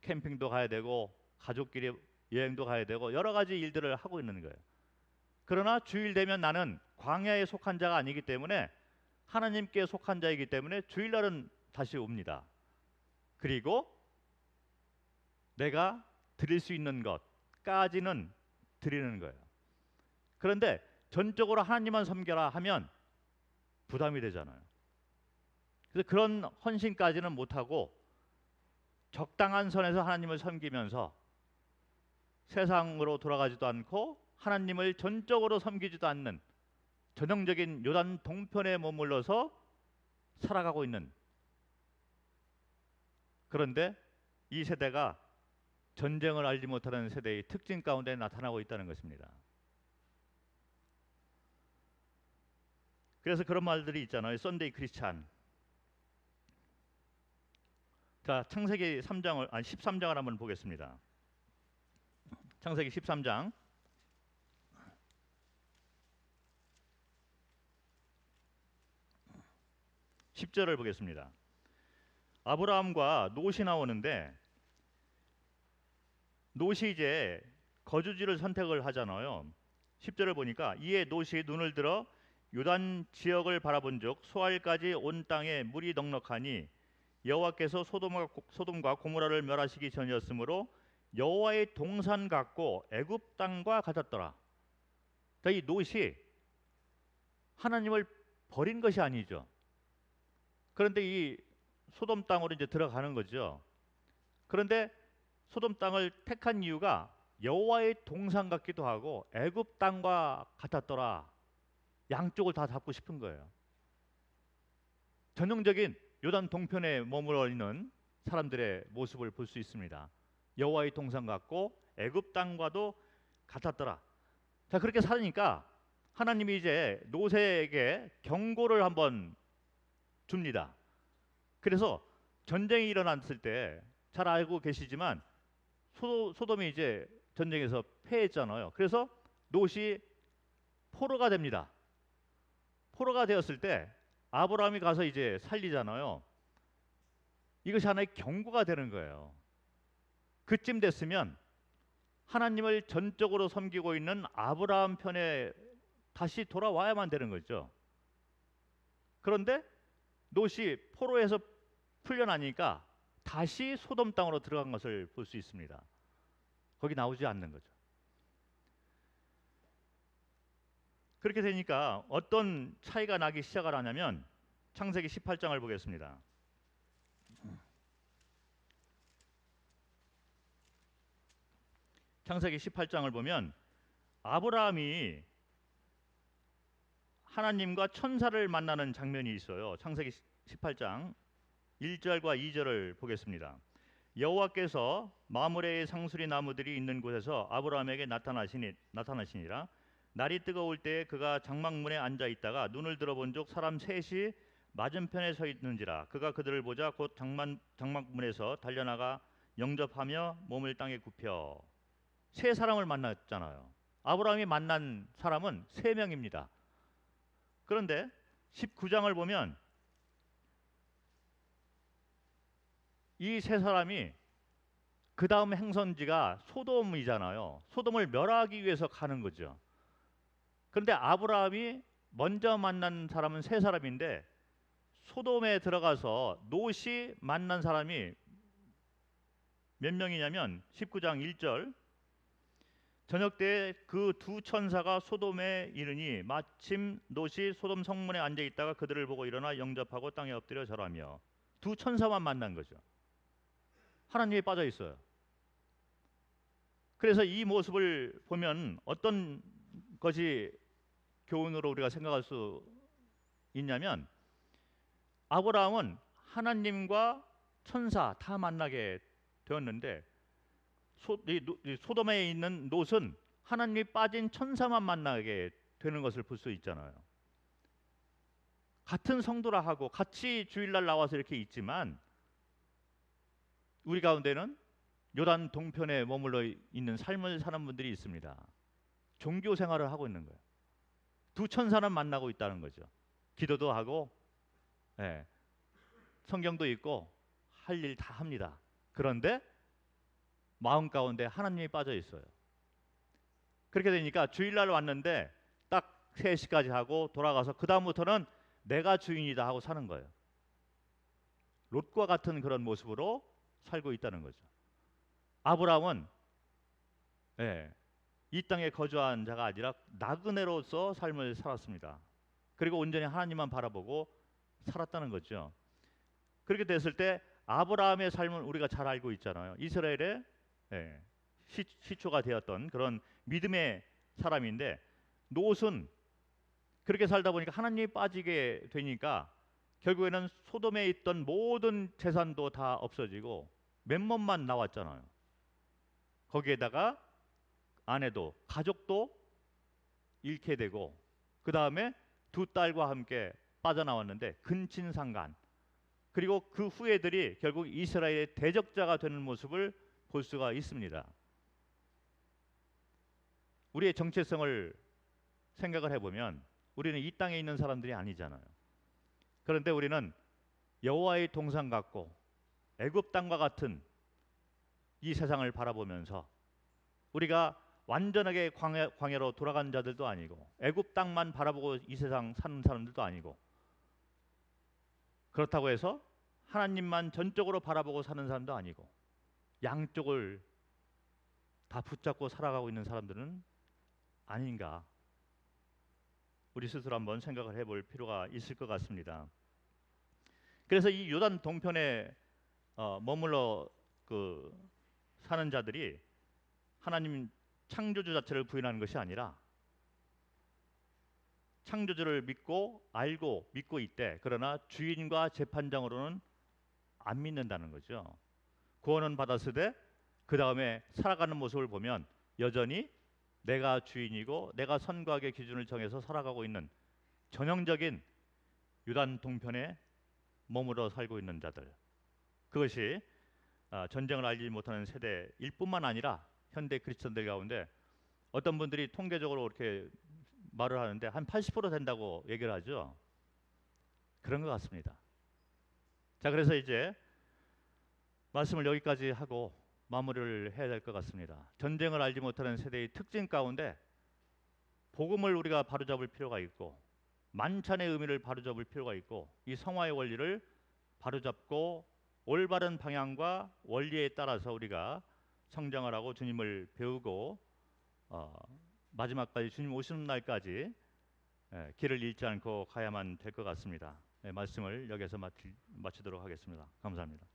캠핑도 가야 되고 가족끼리 여행도 가야 되고 여러 가지 일들을 하고 있는 거예요. 그러나 주일 되면 나는 광야에 속한 자가 아니기 때문에, 하나님께 속한 자이기 때문에 주일날은 다시 옵니다. 그리고 내가 드릴 수 있는 것까지는 드리는 거예요. 그런데 전적으로 하나님만 섬겨라 하면 부담이 되잖아요. 그래서 그런 헌신까지는 못하고 적당한 선에서 하나님을 섬기면서 세상으로 돌아가지도 않고 하나님을 전적으로 섬기지도 않는 전형적인 요단 동편에 머물러서 살아가고 있는, 그런데 이 세대가 전쟁을 알지 못하는 세대의 특징 가운데 나타나고 있다는 것입니다. 그래서 그런 말들이 있잖아요. 썬데이 크리스찬. 자, 창세기 13장을 한번 보겠습니다. 창세기 13장 10절을 보겠습니다. 아브라함과 롯이 나오는데, 롯이 이제 거주지를 선택을 하잖아요. 10절을 보니까 이에 롯이 눈을 들어 요단 지역을 바라본즉 소알까지 온 땅에 물이 넉넉하니 여호와께서 소돔과 고모라를 멸하시기 전이었으므로 여호와의 동산 같고 애굽 땅과 같았더라. 이 롯이 하나님을 버린 것이 아니죠. 그런데 이 소돔 땅으로 이제 들어가는 거죠. 그런데 소돔 땅을 택한 이유가 여호와의 동산 같기도 하고 애굽 땅과 같았더라. 양쪽을 다 잡고 싶은 거예요. 전형적인 요단 동편에 머물러 있는 사람들의 모습을 볼 수 있습니다. 여호와의 동산 같고 애굽 땅과도 같았더라. 자, 그렇게 살으니까 하나님이 이제 롯에게 경고를 한번 줍니다. 그래서 전쟁이 일어났을 때 잘 알고 계시지만 소돔이 이제 전쟁에서 패했잖아요. 그래서 롯이 포로가 됩니다. 포로가 되었을 때 아브라함이 가서 이제 살리잖아요. 이것이 하나의 경고가 되는 거예요. 그쯤 됐으면 하나님을 전적으로 섬기고 있는 아브라함 편에 다시 돌아와야만 되는 거죠. 그런데 롯이 포로에서 풀려나니까 다시 소돔 땅으로 들어간 것을 볼 수 있습니다. 거기 나오지 않는 거죠. 그렇게 되니까 어떤 차이가 나기 시작을 하냐면 창세기 18장을 보겠습니다. 창세기 18장을 보면 아브라함이 하나님과 천사를 만나는 장면이 있어요. 창세기 18장 1절과 2절을 보겠습니다. 여호와께서 마므레의 상수리 나무들이 있는 곳에서 아브라함에게 나타나시니라. 날이 뜨거울 때에 그가 장막문에 앉아 있다가 눈을 들어본즉 사람 셋이 맞은편에 서 있는지라. 그가 그들을 보자 곧 장막문에서 달려나가 영접하며 몸을 땅에 굽혀. 세 사람을 만났잖아요. 아브라함이 만난 사람은 3명입니다. 그런데 19장을 보면 이 세 사람이 그 다음 행선지가 소돔이잖아요. 소돔을 멸하기 위해서 가는 거죠. 그런데 아브라함이 먼저 만난 사람은 3사람인데 소돔에 들어가서 롯이 만난 사람이 몇 명이냐면 19장 1절 저녁 때에 그 두 천사가 소돔에 이르니 마침 롯이 소돔 성문에 앉아 있다가 그들을 보고 일어나 영접하고 땅에 엎드려 절하며. 두 천사만 만난 거죠. 하나님이 빠져 있어요. 그래서 이 모습을 보면 어떤 것이 교훈으로 우리가 생각할 수 있냐면 아브라함은 하나님과 천사 다 만나게 되었는데 이 소돔에 있는 롯은 하나님이 빠진 천사만 만나게 되는 것을 볼 수 있잖아요. 같은 성도라 하고 같이 주일날 나와서 이렇게 있지만 우리 가운데는 요단 동편에 머물러 있는 삶을 사는 분들이 있습니다. 종교 생활을 하고 있는 거예요. 두 천사는 만나고 있다는 거죠. 기도도 하고, 예, 성경도 읽고 할 일 다 합니다. 그런데 마음 가운데 하나님이 빠져 있어요. 그렇게 되니까 주일날 왔는데 딱 3시까지 하고 돌아가서 그 다음부터는 내가 주인이다 하고 사는 거예요. 롯과 같은 그런 모습으로 살고 있다는 거죠. 아브라함은, 예, 이 땅에 거주한 자가 아니라 나그네로서 삶을 살았습니다. 그리고 온전히 하나님만 바라보고 살았다는 거죠. 그렇게 됐을 때 아브라함의 삶은 우리가 잘 알고 있잖아요. 이스라엘의, 예, 시초가 되었던 그런 믿음의 사람인데 롯은 그렇게 살다 보니까 하나님이 빠지게 되니까 결국에는 소돔에 있던 모든 재산도 다 없어지고 맨몸만 나왔잖아요. 거기에다가 아내도 가족도 잃게 되고 그 다음에 2딸과 함께 빠져나왔는데 근친상간, 그리고 그 후예들이 결국 이스라엘의 대적자가 되는 모습을 볼 수가 있습니다. 우리의 정체성을 생각을 해보면 우리는 이 땅에 있는 사람들이 아니잖아요. 그런데 우리는 여호와의 동상 같고 애굽 땅과 같은 이 세상을 바라보면서 우리가 완전하게 광야로 돌아간 자들도 아니고 애굽 땅만 바라보고 이 세상 사는 사람들도 아니고, 그렇다고 해서 하나님만 전적으로 바라보고 사는 사람도 아니고 양쪽을 다 붙잡고 살아가고 있는 사람들은 아닌가, 우리 스스로 한번 생각을 해볼 필요가 있을 것 같습니다. 그래서 이 요단 동편에 머물러 사는 자들이 하나님 창조주 자체를 부인하는 것이 아니라 창조주를 믿고 알고 믿고 있대. 그러나 주인과 재판장으로는 안 믿는다는 거죠. 구원은 받았으되 그 다음에 살아가는 모습을 보면 여전히 내가 주인이고 내가 선과 악의 기준을 정해서 살아가고 있는 전형적인 유단 동편에 머물러 살고 있는 자들, 그것이 전쟁을 알지 못하는 세대일 뿐만 아니라 현대 크리스천들 가운데 어떤 분들이 통계적으로 이렇게 말을 하는데 한 80% 된다고 얘기를 하죠. 그런 것 같습니다. 자, 그래서 이제 말씀을 여기까지 하고 마무리를 해야 될 것 같습니다. 전쟁을 알지 못하는 세대의 특징 가운데 복음을 우리가 바로잡을 필요가 있고 만찬의 의미를 바로잡을 필요가 있고 이 성화의 원리를 바로잡고 올바른 방향과 원리에 따라서 우리가 성장을 하고 주님을 배우고 마지막까지 주님 오시는 날까지 길을 잃지 않고 가야만 될 것 같습니다. 말씀을 여기서 마치도록 하겠습니다. 감사합니다.